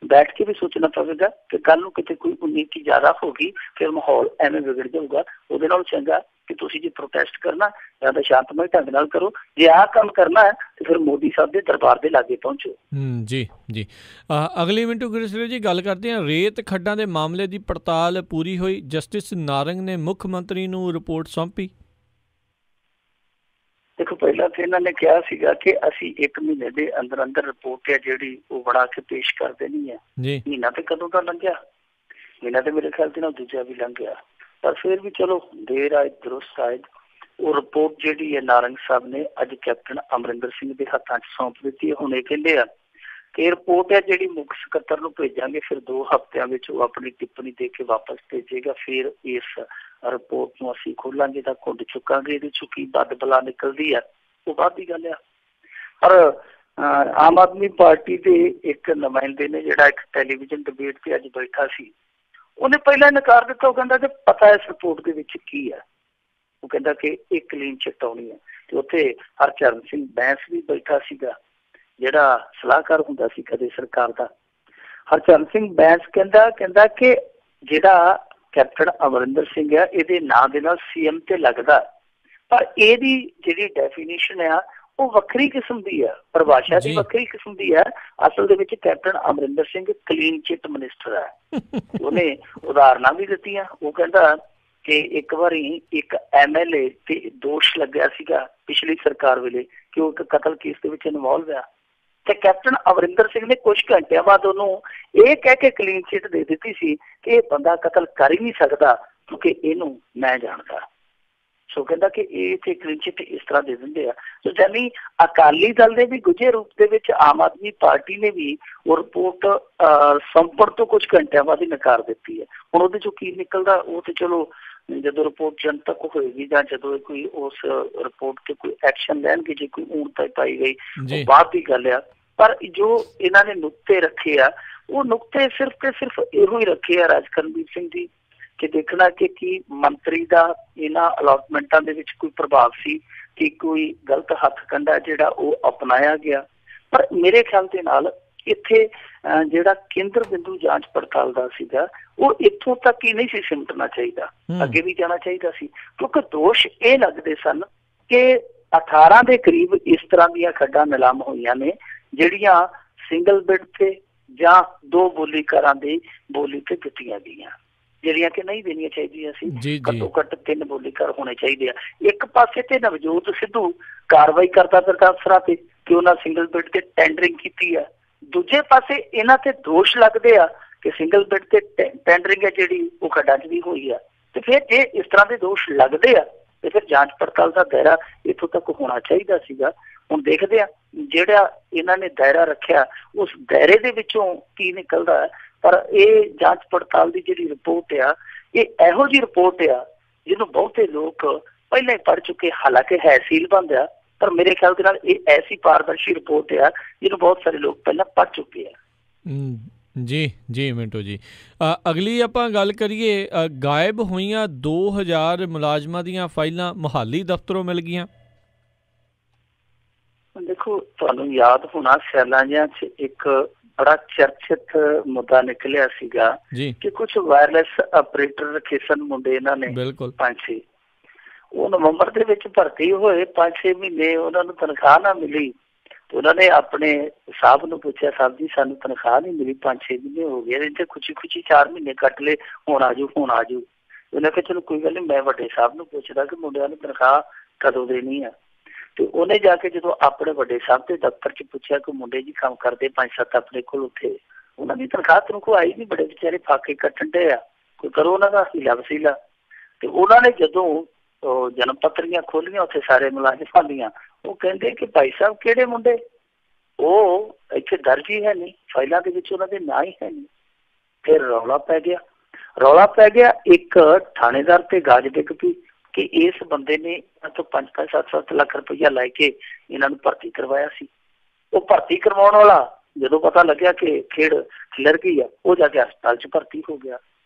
ਬੈਠ ਕੇ ਵੀ ਸੋਚਣਾ ਪਵੇਗਾ ਕਿ ਕੱਲ ਨੂੰ ਕਿਤੇ ਕੋਈ 19 ਜ਼ਿਆਦਾ ਹੋ ਗਈ, ਫਿਰ ਮਾਹੌਲ ਐਵੇਂ ਵਿਗੜ ਜਾਊਗਾ। ਉਹਦੇ ਨਾਲ ਚੰਗਾ ਕਿ ਤੁਸੀਂ ਜੇ ਪ੍ਰੋਟੈਸਟ ਕਰਨਾ ਜਾਂ ਤਾਂ ਸ਼ਾਂਤਮਈ ਢੰਗ ਨਾਲ ਕਰੋ, ਜੇ ਆਹ ਕੰਮ ਕਰਨਾ ਹੈ ਤੇ ਫਿਰ ਮੋਦੀ ਸਾਹਿਬ ਦੇ ਦਰਬਾਰ ਦੇ ਲਾਗੇ ਪਹੁੰਚੋ। ਜੀ। ਅਗਲੀ ਮਿੰਟੂ ਗੁਰਸੇਵਕ ਜੀ ਗੱਲ ਕਰਦੇ ਹਾਂ, ਰੇਤ ਖੱਡਾਂ ਦੇ ਮਾਮਲੇ ਦੀ ਪੜਤਾਲ ਪੂਰੀ ਹੋਈ, ਜਸਟਿਸ ਨਾਰੰਗ ਨੇ ਮੁੱਖ ਮੰਤਰੀ ਨੂੰ ਰਿਪੋਰਟ ਸੌਂਪੀ। ਦੇਖੋ, ਪਹਿਲਾਂ ਤਾਂ ਇਹਨਾਂ ਨੇ ਕਿਹਾ ਸੀਗਾ ਕਿ ਅਸੀਂ 1 ਮਹੀਨੇ ਦੇ ਅੰਦਰ ਅੰਦਰ ਰਿਪੋਰਟ ਹੈ ਜਿਹੜੀ ਉਹ ਬਣਾ ਕੇ ਪੇਸ਼ ਕਰ ਦੇਣੀ ਹੈ। ਮਹੀਨਾ ਤੇ ਕਦੋਂ ਦਾ ਲੰਘਿਆ, ਮਹੀਨਾ ਤੇ ਮੇਰੇ ਖਿਆਲ ਦੇ ਨਾਲ ਦੂਜਾ ਵੀ ਲੰਘ ਗਿਆ, ਪਰ ਫਿਰ ਵੀ ਚਲੋ ਦੇਰ ਆਏ ਦਰੁਸਤ ਆਏ। ਉਹ ਰਿਪੋਰਟ ਜਿਹੜੀ ਹੈ ਨਾਰੰਗ ਸਾਹਿਬ ਨੇ ਅੱਜ ਕੈਪਟਨ ਅਮਰਿੰਦਰ ਸਿੰਘ ਦੇ ਹੱਥਾਂ 'ਚ ਸੌਂਪ ਦਿੱਤੀ ਹੈ। ਹੁਣ ਇਹ ਕਹਿੰਦੇ ਆ ਕਿ ਰਿਪੋਰਟ ਹੈ ਜਿਹੜੀ ਮੁੱਖ ਸਕੱਤਰ ਨੂੰ ਭੇਜਾਂਗੇ, ਫਿਰ 2 ਹਫ਼ਤਿਆਂ ਵਿੱਚ ਉਹ ਆਪਣੀ ਟਿੱਪਣੀ ਦੇ ਕੇ ਵਾਪਸ ਭੇਜੇਗਾ। ਫਿਰ ਇਸ ਰਿਪੋਰਟ ਨੂੰ ਅਸੀਂ ਖੋਲਾਂਗੇ ਤਾਂ ਘੁੰਡ ਚੁੱਕਾਂਗੇ। ਇਹਦੇ 'ਚੋਂ ਕੀ ਬਦ ਬਲਾ ਨਿਕਲਦੀ ਹੈ ਉਹ ਬਾਅਦ ਦੀ ਗੱਲ ਆ। ਪਰ ਆਮ ਆਦਮੀ ਪਾਰਟੀ ਦੇ ਇੱਕ ਨੁਮਾਇੰਦੇ ਨੇ ਜਿਹੜਾ ਇੱਕ ਟੈਲੀਵਿਜ਼ਨ ਡਿਬੇਟ 'ਤੇ ਅੱਜ ਬੈਠਾ ਸੀ, ਉਹਨੇ ਪਹਿਲਾਂ ਇਨਕਾਰ ਦਿੱਤਾ। ਉਹ ਕਹਿੰਦਾ ਕਿ ਪਤਾ ਇਸ ਰਿਪੋਰਟ ਦੇ ਵਿੱਚ ਕੀ ਹੈ। ਉਹ ਕਹਿੰਦਾ ਕਿ ਇਹ ਕਲੀਨ ਚਿੱਟ ਆਉਣੀ ਹੈ। ਤੇ ਉੱਥੇ ਹਰਚਰਨ ਸਿੰਘ ਬੈਂਸ ਵੀ ਬੈਠਾ ਸੀਗਾ, ਜਿਹੜਾ ਸਲਾਹਕਾਰ ਹੁੰਦਾ ਸੀ ਕਦੇ ਸਰਕਾਰ ਦਾ। ਹਰਚਰਨ ਸਿੰਘ ਬੈਂਸ ਕਹਿੰਦਾ ਕਿ ਜਿਹੜਾ ਕੈਪਟਨ ਅਮਰਿੰਦਰ ਸਿੰਘ ਆ ਇਹਦੇ ਨਾਂ ਦੇ ਨਾਲ CM ਤੇ ਲੱਗਦਾ, ਪਰ ਇਹਦੀ ਜਿਹੜੀ ਡੈਫੀਨੇਸ਼ਨ ਆ ਉਹ ਵੱਖਰੀ ਕਿਸਮ ਦੀ ਆ, ਪਰਿਭਾਸ਼ਾ ਦੀ ਵੱਖਰੀ ਕਿਸਮ ਦੀ ਆ। ਅਸਲ ਦੇ ਵਿੱਚ captain Amarinder Singh clean chit minister ਹੈ। ਉਹਨੇ ਉਦਾਹਰਨਾਂ ਵੀ ਦਿੱਤੀਆਂ। ਉਹ ਕਹਿੰਦਾ ਕਿ ਇੱਕ ਵਾਰੀ ਇੱਕ MLA ਤੇ ਦੋਸ਼ ਲੱਗਿਆ ਸੀਗਾ ਪਿਛਲੀ ਸਰਕਾਰ ਵੇਲੇ ਕਿ ਉਹ ਇੱਕ ਕਤਲ ਕੇਸ ਦੇ ਵਿੱਚ ਇਨਵੋਲਵ ਆ। ਤੇ ਕੈਪਟਨ ਅਮਰਿੰਦਰ ਸਿੰਘ ਨੇ ਕੁਝ ਘੰਟਿਆਂ ਬਾਅਦ ਉਹਨੂੰ ਇਹ ਕਹਿ ਕੇ ਕਲੀਨ ਚਿੱਟ ਦੇ ਦਿੱਤੀ ਸੀ ਕਿ ਇਹ ਬੰਦਾ ਕਤਲ ਕਰ ਹੀ ਨਹੀਂ ਸਕਦਾ ਕਿਉਂਕਿ ਇਹਨੂੰ ਮੈਂ ਜਾਣਦਾ। ਸੋ ਕਹਿੰਦਾ ਕਿ ਇਹ ਤੇ ਕਲੀਨ ਚਿੱਟ ਇਸ ਤਰ੍ਹਾਂ ਦੇ ਦਿੰਦੇ ਆ। ਸੋ ਜਾਨੀ ਅਕਾਲੀ ਦਲ ਦੇ ਵੀ ਗੁਝੇ ਰੂਪ ਦੇ ਵਿੱਚ ਆਮ ਆਦਮੀ ਪਾਰਟੀ ਨੇ ਵੀ ਉਹ ਰਿਪੋਰਟ ਸੰਪਣ ਤੋਂ ਕੁਝ ਘੰਟਿਆਂ ਬਾਅਦ ਹੀ ਨਕਾਰ ਦਿੱਤੀ ਹੈ। ਹੁਣ ਉਹਦੇ ਚੋਂ ਕੀ ਨਿਕਲਦਾ ਉਹ ਤੇ ਚਲੋ ਜਦੋਂ ਰਿਪੋਰਟ ਜਨਤਕ ਹੋਏਗੀ ਜਾਂ ਜਦੋਂ ਕੋਈ ਉਸ ਰਿਪੋਰਟ ਤੇ ਕੋਈ ਐਕਸ਼ਨ ਲੈਣਗੇ, ਜੇ ਕੋਈ ਊਣਤਾ ਪਾਈ ਗਈ ਉਹ ਬਾਅਦ ਦੀ ਗੱਲ ਆ। ਪਰ ਜੋ ਇਹਨਾਂ ਨੇ ਨੁਕਤੇ ਰੱਖੇ ਆ ਉਹ ਨੁਕਤੇ ਸਿਰਫ ਤੇ ਸਿਰਫ ਇਹੋ ਹੀ ਰੱਖੇ ਆ ਰਾਜਕਰਨਵੀਰ ਸਿੰਘ ਜੀ, ਕਿ ਦੇਖਣਾ ਕਿ ਕੀ ਮੰਤਰੀ ਦਾ ਇਹਨਾਂ ਅਲਾਟਮੈਂਟਾਂ ਦੇ ਵਿੱਚ ਕੋਈ ਪ੍ਰਭਾਵ ਸੀ ਕਿ ਕੋਈ ਗਲਤ ਹੱਥ ਕੰਡਾ ਜਿਹੜਾ ਉਹ ਅਪਣਾਇਆ ਗਿਆ। ਪਰ ਮੇਰੇ ਖਿਆਲ ਦੇ ਨਾਲ ਇੱਥੇ ਜਿਹੜਾ ਕੇਂਦਰ ਬਿੰਦੂ ਜਾਂਚ ਪੜਤਾਲ ਦਾ ਸੀਗਾ ਉਹ ਇੱਥੋਂ ਤੱਕ ਹੀ ਨਹੀਂ ਸੀ ਸਿਮਟਣਾ ਚਾਹੀਦਾ, ਅੱਗੇ ਵੀ ਜਾਣਾ ਚਾਹੀਦਾ ਸੀ, ਕਿਉਂਕਿ ਦੋਸ਼ ਇਹ ਲੱਗਦੇ ਸਨ ਕਿ 18 ਦੇ ਕਰੀਬ ਇਸ ਤਰ੍ਹਾਂ ਦੀਆਂ ਖੱਡਾਂ ਨਿਲਾਮ ਹੋਈਆਂ ਨੇ ਜਿਹੜੀਆਂ ਸਿੰਗਲ ਬਿਡ ਤੇ ਜਾਂ ਦੋ ਬੋਲੀਕਾਰਾਂ ਦੀ ਬੋਲੀ ਤੇ ਦਿੱਤੀਆਂ ਗਈਆਂ, ਜਿਹੜੀਆਂ ਕਿ ਨਹੀਂ ਦੇਣੀਆਂ ਚਾਹੀਦੀਆਂ ਸੀ। ਘੱਟੋ ਘੱਟ 3 ਬੋਲੀਕਾਰ ਹੋਣੇ ਚਾਹੀਦੇ ਆ। ਇੱਕ ਪਾਸੇ ਤੇ ਨਵਜੋਤ ਸਿੱਧੂ ਕਾਰਵਾਈ ਕਰਦਾ ਫਿਰਦਾ ਅਫਸਰਾਂ ਤੇ ਕਿ ਉਹਨਾਂ ਸਿੰਗਲ ਬਿਡ ਤੇ ਟੈਂਡਰਿੰਗ ਕੀਤੀ ਆ, ਦੂਜੇ ਪਾਸੇ ਇਹਨਾਂ ਤੇ ਦੋਸ਼ ਲੱਗਦੇ ਆ ਕਿ ਸਿੰਗਲ ਬਿਡ ਤੇ ਟੈਂਡਰਿੰਗ ਹੈ ਜਿਹੜੀ ਉਹ ਖੱਡਾਂ 'ਚ ਵੀ ਹੋਈ ਆ। ਤੇ ਫਿਰ ਜੇ ਇਸ ਤਰ੍ਹਾਂ ਦੇ ਦੋਸ਼ ਲੱਗਦੇ ਆ ਤੇ ਫਿਰ ਜਾਂਚ ਪੜਤਾਲ ਦਾ ਦਾਇਰਾ ਇੱਥੋਂ ਤੱਕ ਹੋਣਾ ਚਾਹੀਦਾ ਸੀਗਾ। ਹੁਣ ਦੇਖਦੇ ਆ ਜਿਹੜਾ ਇਹਨਾਂ ਨੇ ਦਾਇਰਾ ਰੱਖਿਆ ਉਸ ਦਾਇਰੇ ਦੇ ਵਿੱਚੋਂ ਕੀ ਨਿਕਲਦਾ ਹੈ। ਪਰ ਇਹ ਜਾਂਚ ਪੜਤਾਲ ਦੀ ਜਿਹੜੀ ਰਿਪੋਰਟ ਆ ਇਹ ਇਹੋ ਜਿਹੀ ਰਿਪੋਰਟ ਆ ਜਿਹਨੂੰ ਬਹੁਤੇ ਲੋਕ ਪਹਿਲਾਂ ਹੀ ਪੜ੍ਹ ਚੁੱਕੇ, ਹਾਲਾਂਕਿ ਹੈ ਸੀਲਬੰਦ ਆ, ਪਰ ਮੇਰੇ ਖਿਆਲ ਦੇ ਨਾਲ ਇਹ ਐਸੀ ਪਾਰਦਰਸ਼ੀ ਰਿਪੋਰਟ ਆ ਜਿਹਨੂੰ ਬਹੁਤ ਸਾਰੇ ਲੋਕ ਪਹਿਲਾਂ ਪੜ੍ਹ ਚੁੱਕੇ ਆ। ਜੀ ਮਿੰਟੂ ਜੀ, ਅਗਲੀ ਆਪਾਂ ਗੱਲ ਕਰੀਏ, ਗਾਇਬ ਹੋਈਆਂ 2000 ਮੁਲਾਜ਼ਮਾਂ ਦੀਆਂ ਫਾਈਲਾਂ ਮੁਹਾਲੀ ਦਫ਼ਤਰੋਂ ਮਿਲ ਗਈਆਂ। ਦੇਖੋ ਤੁਹਾਨੂੰ ਯਾਦ ਹੋਣਾ ਸਿਆਲਾਂ ਜਿਹਾ 'ਚ ਇੱਕ ਬੜਾ ਚਰਚਿਤ ਮੁੱਦਾ ਨਿਕਲਿਆ ਸੀਗਾ ਕਿ ਕੁਝ ਵਾਇਰਲੈਸ ਆਪਰੇਟਰ ਰੱਖੇ ਸਨ ਮੁੰਡੇ ਇਹਨਾਂ ਨੇ 5-6, ਉਹ ਨਵੰਬਰ ਦੇ ਵਿੱਚ ਭਰਤੀ ਹੋਏ, 5-6 ਮਹੀਨੇ ਉਹਨਾਂ ਨੂੰ ਤਨਖਾਹ ਨਾ ਮਿਲੀ। ਉਹਨਾਂ ਨੇ ਆਪਣੇ ਸਾਹਿਬ ਨੂੰ ਪੁੱਛਿਆ, ਸਾਹਿਬ ਜੀ ਸਾਨੂੰ ਤਨਖਾਹ ਨਹੀਂ ਮਿਲੀ, 5-6 ਮਹੀਨੇ ਹੋ ਗਏ, ਇੱਥੇ ਖੁਸ਼ੀ 4 ਮਹੀਨੇ ਕੱਟ ਲਏ, ਹੁਣ ਆਜੂ। ਉਹਨੇ ਕਿਹਾ ਚਲੋ ਕੋਈ ਗੱਲ ਨਹੀਂ, ਮੈਂ ਵੱਡੇ ਸਾਹਿਬ ਨੂੰ ਪੁੱਛਦਾ ਕਿ ਮੁੰਡਿਆਂ ਨੂੰ ਤਨਖਾਹ ਕਦੋਂ ਦੇਣੀ ਆ। ਤੇ ਉਹਨੇ ਜਾ ਕੇ ਜਦੋਂ ਆਪਣੇ ਵੱਡੇ ਸਾਹਿਬ ਦੇ ਦਫ਼ਤਰ 'ਚ ਪੁੱਛਿਆ ਕਿ ਮੁੰਡੇ ਜੀ ਕੰਮ ਕਰਦੇ 5-7 ਆਪਣੇ ਕੋਲ, ਉੱਥੇ ਉਹਨਾਂ ਦੀ ਤਨਖਾਹ ਆਈ ਨਹੀਂ, ਬੜੇ ਵਿਚਾਰੇ ਫਾਕੇ ਕੱਟਣ ਡੇ ਆ, ਕੋਈ ਕਰੋ ਉਹਨਾਂ ਦਾ ਹੀਲਾ ਵਸੀਲਾ। ਤੇ ਉਹਨਾਂ ਨੇ ਜਦੋਂ ਜਨਮ ਪੱਤਰੀਆਂ ਖੋਲੀਆਂ ਉੱਥੇ ਸਾਰੇ ਮੁਲਾਜ਼ਮਾਂ ਦੀਆਂ, ਉਹ ਕਹਿੰਦੇ ਕਿ ਭਾਈ ਸਾਹਿਬ ਕਿਹੜੇ ਮੁੰਡੇ, ਉਹ ਇੱਥੇ ਦਰਜ ਹੀ ਹੈ ਨਹੀਂ, ਫਾਈਲਾਂ ਦੇ ਵਿੱਚ ਉਹਨਾਂ ਦੇ ਨਾਂ ਹੀ ਹੈ ਨਹੀਂ। ਫਿਰ ਰੌਲਾ ਪੈ ਗਿਆ। ਇੱਕ ਥਾਣੇਦਾਰ ਤੇ ਗਾਜ ਡਿੱਗ ਪਈ ਕਿ ਇਸ ਬੰਦੇ ਨੇ ਇਹਨਾਂ ਤੋਂ 5-5, 7-7 ਲੱਖ ਰੁਪਈਆ ਲੈ ਕੇ ਇਹਨਾਂ ਨੂੰ ਭਰਤੀ ਕਰਵਾਇਆ ਸੀ। ਉਹ ਭਰਤੀ ਕਰਵਾਉਣ ਵਾਲਾ ਜਦੋਂ ਪਤਾ ਲੱਗਿਆ ਕਿ ਖੇਡ ਖਿਲਰ ਗਈ ਆ, ਉਹ ਜਾ ਕੇ ਹਸਪਤਾਲ 'ਚ ਭਰਤੀ ਹੋ ਗਿਆ।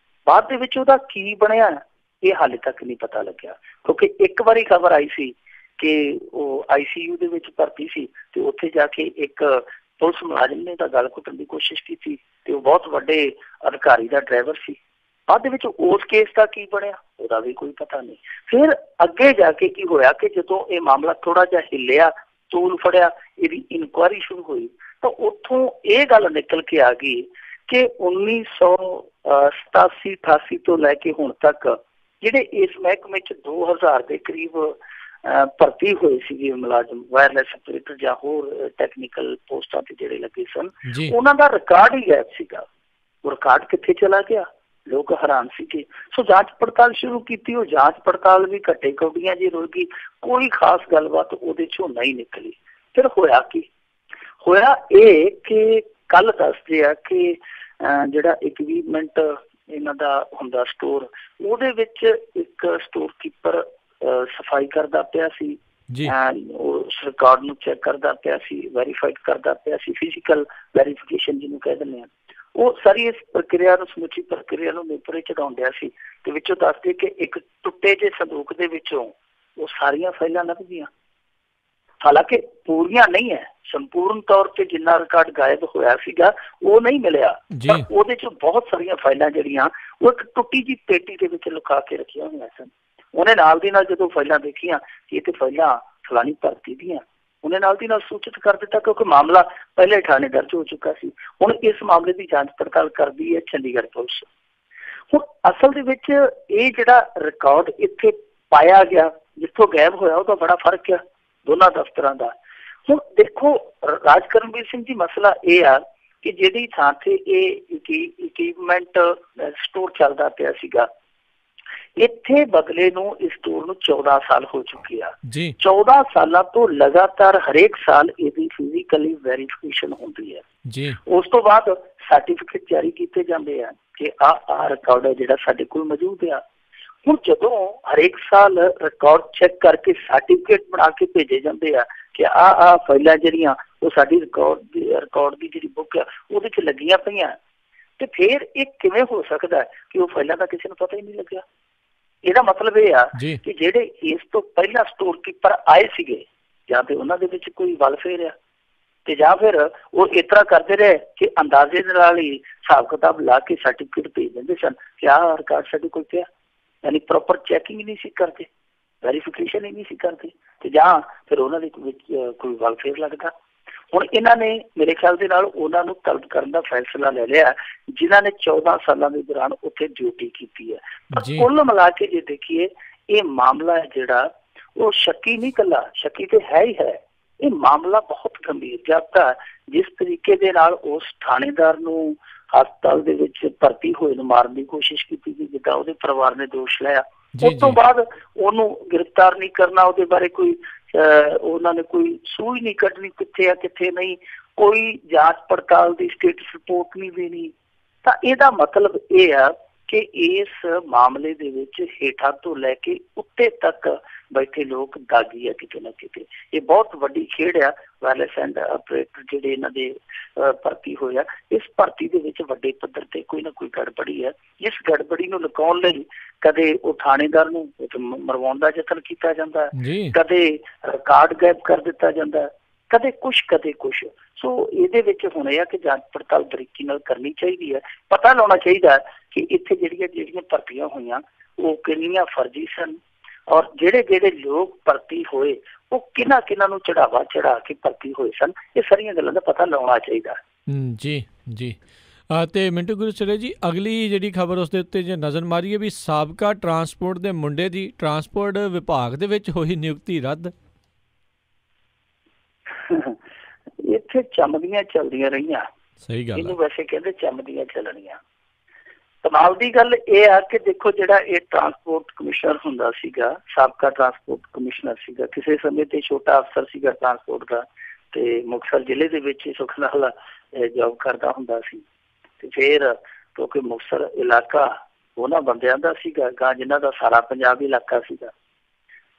ਬਾਅਦ ਦੇ ਵਿੱਚ ਉਹਦਾ ਕੀ ਬਣਿਆ ਇਹ ਹਾਲੇ ਤੱਕ ਨਹੀਂ ਪਤਾ ਲੱਗਿਆ, ਕਿਉਂਕਿ ਇੱਕ ਵਾਰੀ ਖਬਰ ਆਈ ਸੀ ਕਿ ਉਹ ICU ਦੇ ਵਿੱਚ ਭਰਤੀ ਸੀ ਤੇ ਉੱਥੇ ਜਾ ਕੇ ਇੱਕ ਪੁਲਿਸ ਮੁਲਾਜ਼ਮ ਨੇ ਤਾਂ ਗਲ ਘੁੱਟਣ ਦੀ ਕੋਸ਼ਿਸ਼ ਕੀਤੀ ਤੇ ਉਹ ਬਹੁਤ ਵੱਡੇ ਅਧਿਕਾਰੀ ਦਾ ਡਰਾਈਵਰ ਸੀ। ਬਾਅਦ ਦੇ ਵਿੱਚ ਉਸ ਕੇਸ ਦਾ ਕੀ ਬਣਿਆ ਉਹਦਾ ਵੀ ਕੋਈ ਪਤਾ ਨਹੀਂ। ਫਿਰ ਅੱਗੇ ਜਾ ਕੇ ਕੀ ਹੋਇਆ ਕਿ ਜਦੋਂ ਇਹ ਮਾਮਲਾ ਥੋੜਾ ਜਿਹਾ ਹਿੱਲਿਆ, ਤੂਲ ਫੜਿਆ, ਇਹਦੀ ਇਨਕੁਆਇਰੀ ਸ਼ੁਰੂ ਹੋਈ ਤਾਂ ਉੱਥੋਂ ਇਹ ਗੱਲ ਨਿਕਲ ਕੇ ਆ ਗਈ ਕਿ 1987-88 ਤੋਂ ਲੈ ਕੇ ਹੁਣ ਤੱਕ ਜਿਹੜੇ ਇਸ ਮਹਿਕਮੇ 'ਚ 2000 ਦੇ ਕਰੀਬ ਭਰਤੀ ਹੋਏ ਸੀਗੇ ਮੁਲਾਜ਼ਮ, ਵਾਇਰਲੈਸ ਆਪਰੇਟਰ ਜਾਂ ਹੋਰ ਟੈਕਨੀਕਲ ਪੋਸਟਾਂ ਤੇ ਜਿਹੜੇ ਲੱਗੇ ਸਨ, ਉਹਨਾਂ ਦਾ ਰਿਕਾਰਡ ਹੀ ਗਾਇਬ ਸੀਗਾ। ਉਹ ਰਿਕਾਰਡ ਕਿੱਥੇ ਚਲਾ ਗਿਆ, ਲੋਕ ਹੈਰਾਨ ਸੀਗੇ। ਸੋ ਜਾਂਚ ਪੜਤਾਲ ਸ਼ੁਰੂ ਕੀਤੀ, ਉਹ ਜਾਂਚ ਪੜਤਾਲ ਵੀ ਘੱਟੇ ਕੌਡੀਆਂ ਜੀ ਰੁਲ ਗਈ, ਕੋਈ ਖਾਸ ਗੱਲਬਾਤ ਉਹਦੇ 'ਚੋਂ ਨਹੀਂ ਨਿਕਲੀ। ਫਿਰ ਹੋਇਆ ਕੀ, ਹੋਇਆ ਇਹ ਕਿ ਕੱਲ ਦੱਸਦੇ ਆ ਕਿ ਜਿਹੜਾ ਇਕਵਿਪਮੈਂਟ ਇਹਨਾਂ ਦਾ ਹੁੰਦਾ ਸਟੋਰ, ਉਹਦੇ ਵਿੱਚ ਇੱਕ ਸਟੋਰ ਕੀਪਰ ਸਫਾਈ ਕਰਦਾ ਪਿਆ ਸੀ, ਉਸ ਰਿਕਾਰਡ ਨੂੰ ਚੈੱਕ ਕਰਦਾ ਪਿਆ ਸੀ, ਵੈਰੀਫਾਈਡ ਕਰਦਾ ਪਿਆ ਸੀ, ਫਿਜ਼ੀਕਲ ਵੈਰੀਫਿਕੇਸ਼ਨ ਜਿਹਨੂੰ ਕਹਿ ਦਿੰਦੇ ਆ। ਉਹ ਸਾਰੀ ਇਸ ਪ੍ਰਕਿਰਿਆ ਨੂੰ, ਸਮੁੱਚੀ ਪ੍ਰਕਿਰਿਆ ਨੂੰ ਨੇਪਰੇ ਚੜਾਉਣ ਡਿਆ ਸੀ। ਤੇ ਵਿੱਚੋਂ ਦੱਸਦੇ ਕਿ ਇੱਕ ਟੁੱਟੇ ਜਿਹੇ ਸੰਦੂਕ ਦੇ ਵਿੱਚੋਂ ਉਹ ਸਾਰੀਆਂ ਫਾਈਲਾਂ ਲੱਭ ਗਈਆਂ। ਹਾਲਾਂਕਿ ਪੂਰੀਆਂ ਨਹੀਂ ਹੈ, ਸੰਪੂਰਨ ਤੌਰ ਤੇ ਜਿੰਨਾ ਰਿਕਾਰਡ ਗਾਇਬ ਹੋਇਆ ਸੀਗਾ ਉਹ ਨਹੀਂ ਮਿਲਿਆ, ਪਰ ਉਹਦੇ 'ਚ ਬਹੁਤ ਸਾਰੀਆਂ ਫਾਈਲਾਂ ਜਿਹੜੀਆਂ ਉਹ ਇੱਕ ਟੁੱਟੀ ਜਿਹੀ ਪੇਟੀ ਦੇ ਵਿੱਚ ਲੁਕਾ ਕੇ ਰੱਖੀਆਂ ਹੋਈਆਂ ਸਨ। ਉਹਨੇ ਨਾਲ ਦੀ ਨਾਲ ਜਦੋਂ ਫਾਈਲਾਂ ਦੇਖੀਆਂ ਕਿ ਇਹ ਤੇ ਫਾਈਲਾਂ ਫਲਾਣੀ ਭਰਤੀ ਦੀਆਂ, ਉਹਨੇ ਨਾਲ ਦੀ ਨਾਲ ਸੂਚਿਤ ਕਰ ਦਿੱਤਾ ਕਿਉਂਕਿ ਮਾਮਲਾ ਪਹਿਲੇ ਥਾਣੇ ਦਰਜ ਹੋ ਚੁੱਕਾ ਸੀ। ਹੁਣ ਇਸ ਮਾਮਲੇ ਦੀ ਜਾਂਚ ਪੜਤਾਲ ਕਰਦੀ ਹੈ ਚੰਡੀਗੜ੍ਹ ਪੁਲਿਸ। ਹੁਣ ਅਸਲ ਦੇ ਵਿੱਚ ਇਹ ਜਿਹੜਾ ਰਿਕਾਰਡ ਇੱਥੇ ਪਾਇਆ ਗਿਆ ਜਿੱਥੋਂ ਗਾਇਬ ਹੋਇਆ ਉਹਦਾ ਬੜਾ ਫਰਕ ਆ ਦੋਨਾਂ ਦਫ਼ਤਰਾਂ ਦਾ। ਹੁਣ ਦੇਖੋ ਰਾਜ ਕਰਮਵੀਰ ਸਿੰਘ ਜੀ, ਮਸਲਾ ਇਹ ਆ ਕਿ ਜਿਹੜੀ ਥਾਂ ਤੇ ਇਹ ਇਕਵਿਪਮੈਂਟ ਸਟੋਰ ਚੱਲਦਾ ਪਿਆ ਸੀਗਾ, ਇੱਥੇ ਬਦਲੇ ਨੂੰ ਇਸ ਸਟੋਰ ਨੂੰ 14 ਸਾਲ ਹੋ ਚੁੱਕੇ ਆ। 14 ਸਾਲਾਂ ਤੋਂ ਲਗਾਤਾਰ ਹਰੇਕ ਸਾਲ ਇਹਦੀ ਫਿਜ਼ੀਕਲੀ ਵੈਰੀਫਿਕੇਸ਼ਨ ਹੁੰਦੀ ਹੈ ਜੀ। ਉਸ ਤੋਂ ਬਾਅਦ ਸਰਟੀਫਿਕੇਟ ਜਾਰੀ ਕੀਤੇ ਜਾਂਦੇ ਆ ਕਿ ਆਹ ਰਿਕਾਰਡ ਹੈ ਜਿਹੜਾ ਸਾਡੇ ਕੋਲ ਮੌਜੂਦ ਆ। ਹੁਣ ਜਦੋਂ ਹਰੇਕ ਸਾਲ ਰਿਕਾਰਡ ਚੈੱਕ ਕਰਕੇ ਸਰਟੀਫਿਕੇਟ ਬਣਾ ਕੇ ਭੇਜੇ ਜਾਂਦੇ ਆ ਕਿ ਆਹ ਫਾਈਲਾਂ ਜਿਹੜੀਆਂ ਉਹ ਸਾਡੀ ਰਿਕਾਰਡ ਦੀ ਜਿਹੜੀ ਬੁੱਕ ਆ ਉਹਦੇ 'ਚ ਲੱਗੀਆਂ ਪਈਆਂ, ਤੇ ਫਿਰ ਇਹ ਕਿਵੇਂ ਹੋ ਸਕਦਾ ਕਿ ਉਹ ਫਾਈਲਾਂ ਦਾ ਕਿਸੇ ਨੂੰ ਪਤਾ ਹੀ ਨਹੀਂ ਲੱਗਿਆ? ਇਹਦਾ ਮਤਲਬ ਇਹ ਆ ਕਿ ਜਿਹੜੇ ਇਸ ਤੋਂ ਪਹਿਲਾਂ ਸਟੋਰ ਕੀਪਰ ਆਏ ਸੀਗੇ, ਜਾਂ ਤੇ ਉਹਨਾਂ ਦੇ ਵਿੱਚ ਕੋਈ ਵਲਫੇਅਰ ਆ, ਤੇ ਜਾਂ ਫਿਰ ਉਹ ਇਸ ਤਰ੍ਹਾਂ ਕਰਦੇ ਰਹੇ ਕਿ ਅੰਦਾਜ਼ੇ ਦੇ ਨਾਲ ਹੀ ਹਿਸਾਬ ਕਿਤਾਬ ਲਾ ਕੇ ਸਰਟੀਫਿਕੇਟ ਭੇਜ ਦਿੰਦੇ ਸਨ ਕਿ ਆਹ ਰਿਕਾਰਡ ਸਾਡੇ ਕੋਲ ਪਿਆ, ਯਾਨੀ ਪ੍ਰੋਪਰ ਚੈਕਿੰਗ ਹੀ ਨਹੀਂ ਸੀ ਕਰਦੇ, ਵੈਰੀਫਿਕੇਸ਼ਨ ਹੀ ਨਹੀਂ ਸੀ ਕਰਦੇ, ਤੇ ਜਾਂ ਫਿਰ ਉਹਨਾਂ ਦੇ ਵਿੱਚ ਕੋਈ ਵਲਫੇਅਰ ਲੱਗਦਾ। ਹੁਣ ਇਹਨਾਂ ਨੇ ਮੇਰੇ ਖਿਆਲ ਦੇ ਨਾਲ ਉਹਨਾਂ ਨੂੰ ਤਲਬ ਕਰਨ ਦਾ ਫੈਸਲਾ ਲੈ ਲਿਆ ਜਿਨ੍ਹਾਂ ਨੇ 14 ਸਾਲਾਂ ਦੇ ਦੌਰਾਨ ਉੱਥੇ ਡਿਊਟੀ ਕੀਤੀ ਹੈ। ਪਰ ਕੁੱਲ ਮਿਲਾ ਕੇ ਜੇ ਦੇਖੀਏ, ਇਹ ਮਾਮਲਾ ਹੈ ਜਿਹੜਾ ਉਹ ਸ਼ੱਕੀ ਨਹੀਂ, ਇਕੱਲਾ ਸ਼ੱਕੀ ਤੇ ਹੈ ਹੀ ਹੈ, ਇਹ ਮਾਮਲਾ ਬਹੁਤ ਗੰਭੀਰ ਜਾਪਦਾ। ਜਿਸ ਤਰੀਕੇ ਦੇ ਨਾਲ ਉਸ ਥਾਣੇਦਾਰ ਨੂੰ ਹਸਪਤਾਲ ਦੇ ਵਿੱਚ ਭਰਤੀ ਹੋਏ ਨੂੰ ਮਾਰਨ ਦੀ ਕੋਸ਼ਿਸ਼ ਕੀਤੀ ਗਈ, ਜਿੱਦਾਂ ਉਹਦੇ ਪਰਿਵਾਰ ਨੇ ਦੋਸ਼ ਲਾਇਆ, ਉਸ ਤੋਂ ਬਾਅਦ ਉਹਨੂੰ ਗ੍ਰਿਫਤਾਰ ਨਹੀਂ ਕਰਨਾ, ਉਹਦੇ ਬਾਰੇ ਕੋਈ ਉਹਨਾਂ ਨੇ ਕੋਈ ਸੂਈ ਨਹੀਂ ਕੱਢਣੀ ਕਿੱਥੇ ਆ ਕਿੱਥੇ ਨਹੀਂ, ਕੋਈ ਜਾਂਚ ਪੜਤਾਲ ਦੀ ਸਟੇਟਸ ਰਿਪੋਰਟ ਨਹੀਂ ਦੇਣੀ, ਤਾਂ ਇਹਦਾ ਮਤਲਬ ਇਹ ਆ ਕਿ ਇਸ ਮਾਮਲੇ ਦੇ ਵਿੱਚ ਹੇਠਾਂ ਤੋਂ ਲੈ ਕੇ ਉੱਤੇ ਤੱਕ ਬੈਠੇ ਲੋਕ ਦਾਗੀ ਆ ਕਿਤੇ ਨਾ ਕਿਤੇ। ਇਹ ਬਹੁਤ ਵੱਡੀ ਖੇਡ ਆ। ਵਾਇਰਲੈਸ ਐਂਡ ਆਪਰੇਟਰ ਜਿਹੜੇ ਇਹਨਾਂ ਦੇ ਭਰਤੀ ਹੋਏ ਆ, ਇਸ ਭਰਤੀ ਦੇ ਵਿੱਚ ਵੱਡੇ ਪੱਧਰ ਤੇ ਕੋਈ ਨਾ ਕੋਈ ਗੜਬੜੀ ਹੈ। ਇਸ ਗੜਬੜੀ ਨੂੰ ਲੁਕਾਉਣ ਲਈ ਕਦੇ ਉਹ ਥਾਣੇਦਾਰ ਨੂੰ ਮਰਵਾਉਣ ਦਾ ਯਤਨ ਕੀਤਾ ਜਾਂਦਾ, ਕਦੇ ਰਿਕਾਰਡ ਗਾਇਬ ਕਰ ਦਿੱਤਾ ਜਾਂਦਾ, ਕਦੇ ਕੁਛ। ਸੋ ਇਹਦੇ ਵਿੱਚ ਹੁਣ ਇਹ ਆ ਕਿ ਜਾਂਚ ਪੜਤਾਲ ਬਰੀਕੀ ਨਾਲ ਕਰਨੀ ਚਾਹੀਦੀ ਹੈ। ਪਤਾ ਲਾਉਣਾ ਚਾਹੀਦਾ ਕਿ ਇੱਥੇ ਜਿਹੜੀਆਂ ਭਰਤੀਆਂ ਹੋਈਆਂ ਉਹ ਕਿੰਨੀਆਂ ਫਰਜ਼ੀ ਸਨ, ਔਰ ਜਿਹੜੇ ਲੋਕ ਭਰਤੀ ਹੋਏ ਉਹ ਕਿਹਨਾਂ ਨੂੰ ਚੜਾ ਕੇ ਭਰਤੀ ਹੋਏ ਸਨ। ਇਹ ਸਾਰੀਆਂ ਗੱਲਾਂ ਦਾ ਪਤਾ ਲਾਉਣਾ ਚਾਹੀਦਾ। ਜੀ ਤੇ ਮਿੰਟੂ ਗੁਰਸਰੇ ਜੀ, ਅਗਲੀ ਜਿਹੜੀ ਖਬਰ ਉਸ ਦੇ ਉੱਤੇ ਜੇ ਨਜ਼ਰ ਮਾਰੀਏ ਵੀ ਸਾਬਕਾ ਟਰਾਂਸਪੋਰਟ ਦੇ ਮੁੰਡੇ ਦੀ ਟਰਾਂਸਪੋਰਟ ਵਿਭਾਗ ਦੇ ਵਿੱਚ ਹੋਈ ਨਿਯੁਕਤੀ ਰੱਦ। ਇੱਥੇ ਚਮਦੀਆਂ ਚੱਲਦੀਆਂ ਰਹੀਆਂ। ਸਹੀ ਗੱਲ, ਇਹਨੂੰ ਵੈਸੇ ਕਹਿੰਦੇ ਚਮਦੀਆਂ ਚੱਲਣੀਆਂ। ਕਮਾਲ ਦੀ ਗੱਲ ਇਹ ਆ ਕਿ ਦੇਖੋ, ਜਿਹੜਾ ਇਹ ਟਰਾਂਸਪੋਰਟ ਕਮਿਸ਼ਨਰ ਹੁੰਦਾ ਸੀਗਾ, ਸਾਬਕਾ ਟਰਾਂਸਪੋਰਟ ਕਮਿਸ਼ਨਰ ਸੀਗਾ, ਕਿਸੇ ਸਮੇਂ ਤੇ ਛੋਟਾ ਅਫਸਰ ਸੀਗਾ ਟਰਾਂਸਪੋਰਟ ਦਾ, ਤੇ ਮੁਕਤਸਰ ਜ਼ਿਲ੍ਹੇ ਦੇ ਵਿੱਚ ਸੁੱਖ ਨਾਲ ਜੋਬ ਕਰਦਾ ਹੁੰਦਾ ਸੀ। ਤੇ ਫਿਰ ਕਿਉਂਕਿ ਮੁਕਤਸਰ ਇਲਾਕਾ ਉਹਨਾਂ ਬੰਦਿਆਂ ਦਾ ਸੀਗਾ ਗਾ ਜਿਨ੍ਹਾਂ ਦਾ ਸਾਰਾ ਪੰਜਾਬ ਇਲਾਕਾ ਸੀਗਾ,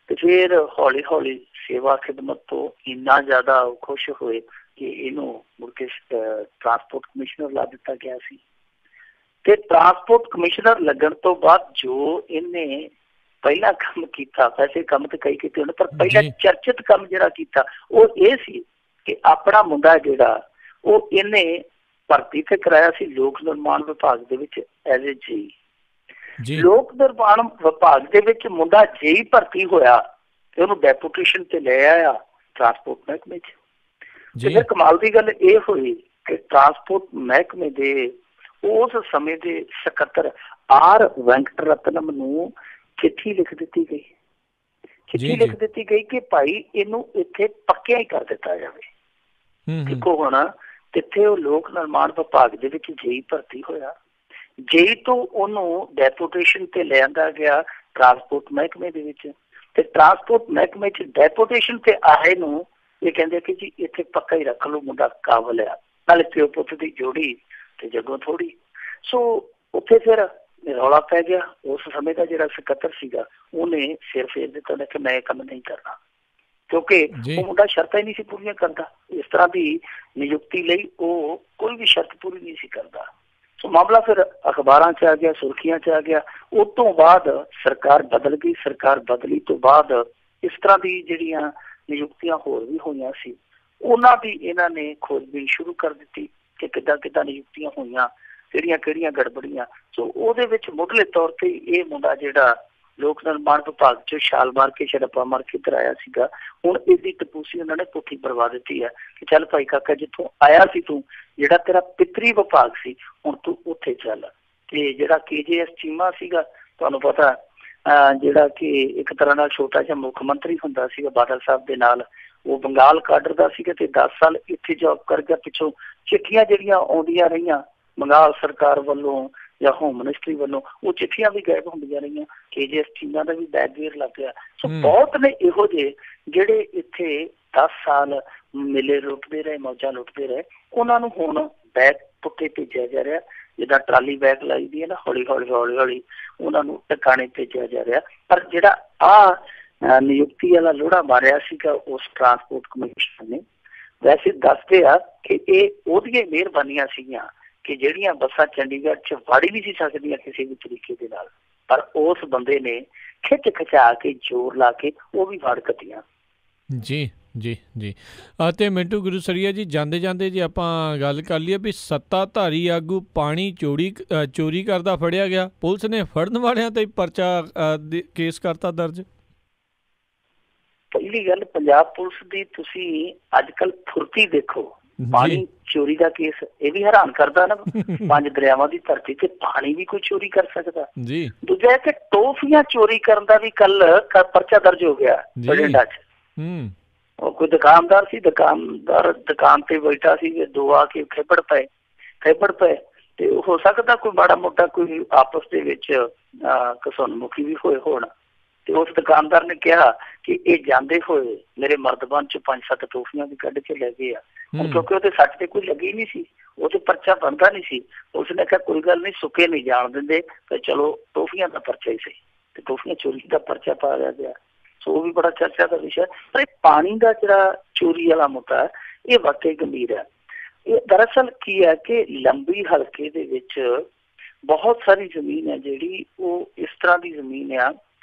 ਤੇ ਫਿਰ ਹੌਲੀ ਹੌਲੀ ਸੇਵਾ ਖਿਦਮਤ ਤੋਂ ਇੰਨਾ ਜ਼ਿਆਦਾ ਖੁਸ਼ ਹੋਏ ਕਿ ਇਹਨੂੰ ਮੁੜ ਕੇ ਟਰਾਂਸਪੋਰਟ ਕਮਿਸ਼ਨਰ ਲਾ ਦਿੱਤਾ ਗਿਆ ਸੀ। ਤੇ ਟਰਾਂਸਪੋਰਟ ਕਮਿਸ਼ਨਰ ਲੱਗਣ ਤੋਂ ਬਾਅਦ ਜੋ ਇਹਨੇ ਪਹਿਲਾ ਕੰਮ ਕੀਤਾ, ਵੈਸੇ ਕੰਮ ਤੇ ਕਈ ਕੀਤੇ ਉਹਨੇ, ਪਰ ਪਹਿਲਾ ਚਰਚਿਤ ਕੰਮ ਜਿਹੜਾ ਕੀਤਾ ਉਹ ਇਹ ਸੀ ਕਿ ਆਪਣਾ ਮੁੰਡਾ ਜਿਹੜਾ ਉਹ ਇਹਨੇ ਭਰਤੀ ਤੇ ਕਰਾਇਆ ਸੀ ਲੋਕ ਨਿਰਮਾਣ ਵਿਭਾਗ ਦੇ ਵਿੱਚ ਐਜ਼ ਏ ਜੀ। ਲੋਕ ਨਿਰਮਾਣ ਵਿਭਾਗ ਦੇ ਵਿੱਚ ਮੁੰਡਾ ਜੇਈ ਭਰਤੀ ਹੋਇਆ ਤੇ ਉਹਨੂੰ ਡੈਪੂਟੇਸ਼ਨ ਤੇ ਲੈ ਆਇਆ ਟਰਾਂਸਪੋਰਟ ਮਹਿਕਮੇ 'ਚ। ਤੇ ਫਿਰ ਕਮਾਲ ਦੀ ਗੱਲ ਇਹ ਹੋਈ ਕਿ ਟਰਾਂਸਪੋਰਟ ਮਹਿਕਮੇ ਦੇ ਉਸ ਸਮੇਂ ਦੇ ਸਕੱਤਰ ਆਰ ਵੈਂਕਟ ਰਤਨਮ ਨੂੰ ਚਿੱਠੀ ਲਿਖ ਦਿੱਤੀ ਗਈ ਕਿ ਭਾਈ ਇਹਨੂੰ ਇੱਥੇ ਪੱਕਿਆ ਹੀ ਕਰ ਦਿੱਤਾ ਜਾਵੇ। ਦੇਖੋ ਹੁਣ ਜਿੱਥੇ ਉਹ ਲੋਕ ਨਿਰਮਾਣ ਵਿਭਾਗ ਦੇ ਵਿੱਚ ਜੇਈ ਭਰਤੀ ਹੋਇਆ, ਜੇਈ ਤੋਂ ਉਹਨੂੰ ਡੈਪੂਟੇਸ਼ਨ ਤੇ ਲਿਆਂਦਾ ਗਿਆ ਟਰਾਂਸਪੋਰਟ ਮਹਿਕਮੇ ਦੇ ਵਿੱਚ, ਤੇ ਟਰਾਂਸਪੋਰਟ ਮਹਿਕਮੇ 'ਚ ਡੈਪੂਟੇਸ਼ਨ ਤੇ ਆਏ ਨੂੰ ਇਹ ਕਹਿੰਦੇ ਕਿ ਜੀ ਇੱਥੇ ਪੱਕਾ ਹੀ ਰੱਖ ਲਓ, ਮੁੰਡਾ ਕਾਬਲ ਆ, ਨਾਲੇ ਪਿਓ ਪੁੱਤ ਦੀ ਜੋੜੀ ਤੇ ਜੱਗੋਂ ਥੋੜੀ। ਸੋ ਉੱਥੇ ਫਿਰ ਰੌਲਾ ਪੈ ਗਿਆ। ਉਸ ਸਮੇਂ ਦਾ ਜਿਹੜਾ ਸਕੱਤਰ ਸੀਗਾ ਉਹਨੇ ਸਿਰ ਫੇਰ ਦਿੱਤਾ ਕਿ ਮੈਂ ਇਹ ਕੰਮ ਨਹੀਂ ਕਰਨਾ, ਕਿਉਂਕਿ ਉਹ ਮੁੰਡਾ ਸ਼ਰਤਾਂ ਹੀ ਨਹੀਂ ਸੀ ਪੂਰੀਆਂ ਕਰਦਾ। ਇਸ ਤਰ੍ਹਾਂ ਦੀ ਨਿਯੁਕਤੀ ਲਈ ਉਹ ਕੋਈ ਵੀ ਸ਼ਰਤ ਪੂਰੀ ਨਹੀਂ ਸੀ ਕਰਦਾ। ਸੋ ਮਾਮਲਾ ਫਿਰ ਅਖਬਾਰਾਂ 'ਚ ਆ ਗਿਆ, ਸੁਰਖੀਆਂ 'ਚ ਆ ਗਿਆ। ਉਸ ਤੋਂ ਬਾਅਦ ਸਰਕਾਰ ਬਦਲ ਗਈ। ਸਰਕਾਰ ਬਦਲੀ ਤੋਂ ਬਾਅਦ ਇਸ ਤਰ੍ਹਾਂ ਦੀ ਜਿਹੜੀਆਂ ਨਿਯੁਕਤੀਆਂ ਹੋਰ ਵੀ ਹੋਈਆਂ ਸੀ, ਉਹਨਾਂ ਦੀ ਇਹਨਾਂ ਨੇ ਖੋਜਬੀਨ ਸ਼ੁਰੂ ਕਰ ਦਿੱਤੀ ਕਿ ਕਿੱਦਾਂ ਨਿਯੁਕਤੀਆਂ ਹੋਈਆਂ, ਕਿਹੜੀਆਂ ਗੜਬੜੀਆਂ। ਸੋ ਉਹਦੇ ਵਿੱਚ ਮੁੱਢਲੇ ਤੌਰ ਤੇ ਇਹ ਮੁੰਡਾ ਜਿਹੜਾ ਲੋਕ ਨਿਰਮਾਣ ਵਿਭਾਗ 'ਚ ਛਾਲ ਮਾਰ ਕੇ ਛੜੱਪਾ ਮਾਰ ਕੇ ਕਰਾਇਆ ਸੀਗਾ, ਹੁਣ ਇਹਦੀ ਟਪੂਸੀ ਉਹਨਾਂ ਨੇ ਪੁੱਠੀ ਕਰਵਾ ਦਿੱਤੀ ਹੈ ਕਿ ਚੱਲ ਭਾਈ ਕਾਕਾ, ਜਿੱਥੋਂ ਆਇਆ ਸੀ ਤੂੰ, ਜਿਹੜਾ ਤੇਰਾ ਪਿਤਰੀ ਵਿਭਾਗ ਸੀ, ਹੁਣ ਤੂੰ ਉੱਥੇ ਚੱਲ। ਤੇ ਜਿਹੜਾ KJS ਚੀਮਾ ਸੀਗਾ, ਤੁਹਾਨੂੰ ਪਤਾ ਜਿਹੜਾ ਕਿ ਇੱਕ ਤਰ੍ਹਾਂ ਨਾਲ ਛੋਟਾ ਜਿਹਾ ਮੁੱਖ ਮੰਤਰੀ ਹੁੰਦਾ ਸੀਗਾ ਬਾਦਲ ਸਾਹਿਬ ਦੇ ਨਾਲ, ਉਹ ਬੰਗਾਲ ਕਾਡਰ ਦਾ ਸੀਗਾ ਤੇ 10 ਸਾਲ ਇੱਥੇ ਜੌਬ ਕਰ ਗਿਆ। ਪਿੱਛੋਂ ਚਿੱਠੀਆਂ ਜਿਹੜੀਆਂ ਆਉਂਦੀਆਂ ਰਹੀਆਂ ਬੰਗਾਲ ਸਰਕਾਰ ਵੱਲੋਂ ਜਾਂ ਹੋਮ ਮਿਨਿਸਟਰੀ ਵੱਲੋਂ, ਉਹ ਚਿੱਠੀਆਂ ਵੀ ਗਾਇਬ ਹੁੰਦੀਆਂ ਰਹੀਆਂ। KGS ਟੀਮਾਂ ਦਾ ਵੀ ਬੈਕ ਗੇਅਰ ਲੱਗ ਗਿਆ। ਸੋ ਬਹੁਤ ਨੇ ਇਹੋ ਜਿਹੇ ਜਿਹੜੇ ਇੱਥੇ 10 ਸਾਲ ਮੇਲੇ ਲੁੱਟਦੇ ਰਹੇ, ਮੌਜਾਂ ਲੁੱਟਦੇ ਰਹੇ। ਉਹਨਾਂ ਨੂੰ ਹੁਣ ਬੈਗ ਪੁੱਟੇ ਭੇਜਿਆ ਜਾ ਰਿਹਾ, ਜਿੱਦਾਂ ਟਰਾਲੀ ਬੈਗ ਲਾਈ ਦੀ ਹੈ ਨਾ, ਹੌਲੀ ਹੌਲੀ ਉਹਨਾਂ ਨੂੰ ਟਿਕਾਣੇ ਭੇਜਿਆ ਜਾ ਰਿਹਾ। ਪਰ ਜਿਹੜਾ ਨਿਯੁਕਤੀ ਵਾਲਾ ਲੋੜਾ ਮਾਰਿਆ ਸੀਗਾ ਉਸ ਟਰਾਂਸਪੋਰਟ ਕਮਿਸ਼ਨਰ ਨੇ, ਵੈਸੇ ਦੱਸਦੇ ਆ ਕਿ ਇਹ ਉਹਦੀਆਂ ਮਿਹਰਬਾਨੀਆਂ ਸੀਗੀਆਂ ਕਿ ਜਿਹੜੀਆਂ ਬੱਸਾਂ ਚੰਡੀਗੜ੍ਹ 'ਚ ਵੜ ਨਹੀਂ ਸੀ ਸਕਦੀਆਂ ਕਿਸੇ ਵੀ ਤਰੀਕੇ ਦੇ ਨਾਲ, ਪਰ ਉਸ ਬੰਦੇ ਨੇ ਖਿੱਚ ਖਿਚਾ ਕੇ ਜ਼ੋਰ ਲਾ ਕੇ ਉਹ ਵੀ ਵੜ ਕੱਟੀਆਂ। ਜੀ ਜੀ ਜੀ। ਅਤੇ ਮਿੰਟੂ ਗੁਰੂਸਰੀਆ ਜੀ, ਜਾਂਦੇ ਜਾਂਦੇ ਜੇ ਆਪਾਂ ਗੱਲ ਕਰ ਲਈਏ ਵੀ ਸੱਤਾਧਾਰੀ ਆਗੂ ਪਾਣੀ ਚੋਰੀ ਕਰਦਾ ਫੜਿਆ ਗਿਆ, ਪੁਲਿਸ ਨੇ ਫੜਨ ਵਾਲਿਆਂ ਤੇ ਪਰਚਾ ਕੇਸ ਕਰਤਾ ਦਰਜ। ਪਹਿਲੀ ਗੱਲ, ਪੰਜਾਬ ਪੁਲਿਸ ਦੀ ਤੁਸੀਂ ਅੱਜ ਕੱਲ ਫੁਰਤੀ ਦੇਖੋ। ਪਾਣੀ ਚੋਰੀ ਦਾ ਕੇਸ ਇਹ ਵੀ ਹੈਰਾਨ ਕਰਦਾ ਨਾ, 5 ਦਰਿਆਵਾਂ ਦੀ ਧਰਤੀ ਤੇ ਪਾਣੀ ਵੀ ਕੋਈ ਚੋਰੀ ਕਰ ਸਕਦਾ ਜੀ। ਦੂਜਾ ਹੈ ਕਿ ਟੋਫੀਆਂ ਚੋਰੀ ਕਰਨ ਦਾ ਵੀ ਕੱਲ ਪਰਚਾ ਦਰਜ ਹੋ ਗਿਆ ਬਠਿੰਡਾ 'ਚ। ਉਹ ਕੋਈ ਦੁਕਾਨਦਾਰ ਸੀ, ਦੁਕਾਨ ਤੇ ਬੈਠਾ ਸੀ, ਦੋ ਆ ਕੇ ਖੇਪੜ ਪਏ ਤੇ ਹੋ ਸਕਦਾ ਕੋਈ ਮਾੜਾ ਮੋਟਾ ਕੋਈ ਆਪਸ ਦੇ ਵਿੱਚ ਘਸੁੰਨਮੁਖੀ ਵੀ ਹੋਏ ਹੋਣ। ਤੇ ਉਸ ਦੁਕਾਨਦਾਰ ਨੇ ਕਿਹਾ ਕਿ ਇਹ ਜਾਂਦੇ ਹੋਏ ਮੇਰੇ ਮਰਦਬਾਨ 'ਚ 5-7 ਟੋਫੀਆਂ ਵੀ ਕੱਢ ਕੇ ਲੈ ਗਏ ਆ। ਹੁਣ ਕਿਉਂਕਿ ਉਹਦੇ ਸੱਟ ਤੇ ਕੋਈ ਲੱਗੀ ਨਹੀਂ ਸੀ, ਉਹ ਤੇ ਪਰਚਾ ਬਣਦਾ ਨਹੀਂ ਸੀ। ਉਸਨੇ ਕਿਹਾ ਕੋਈ ਗੱਲ ਨਹੀਂ, ਸੁੱਕੇ ਨਹੀਂ ਜਾਣ ਦਿੰਦੇ, ਤੇ ਚਲੋ ਟੋਫੀਆਂ ਦਾ ਪਰਚਾ ਹੀ ਸਹੀ, ਤੇ ਟੋਫੀਆਂ ਚੋਰੀ ਦਾ ਪਰਚਾ ਪਾ ਲਿਆ ਗਿਆ। ਸੋ ਉਹ ਵੀ ਬੜਾ ਚਰਚਾ ਦਾ ਵਿਸ਼ਾ। ਪਰ ਇਹ ਪਾਣੀ ਦਾ ਜਿਹੜਾ ਚੋਰੀ ਵਾਲਾ ਮੁੱਦਾ ਹੈ, ਇਹ ਵਾਕਈ ਗੰਭੀਰ ਹੈ। ਇਹ ਦਰਅਸਲ ਕੀ ਹੈ ਕਿ ਲੰਬੀ ਹਲਕੇ ਦੇ ਵਿੱਚ ਬਹੁਤ ਸਾਰੀ ਜ਼ਮੀਨ ਹੈ ਜਿਹੜੀ ਉਹ ਇਸ ਤਰ੍ਹਾਂ ਦੀ ਜ਼ਮੀਨ ਆ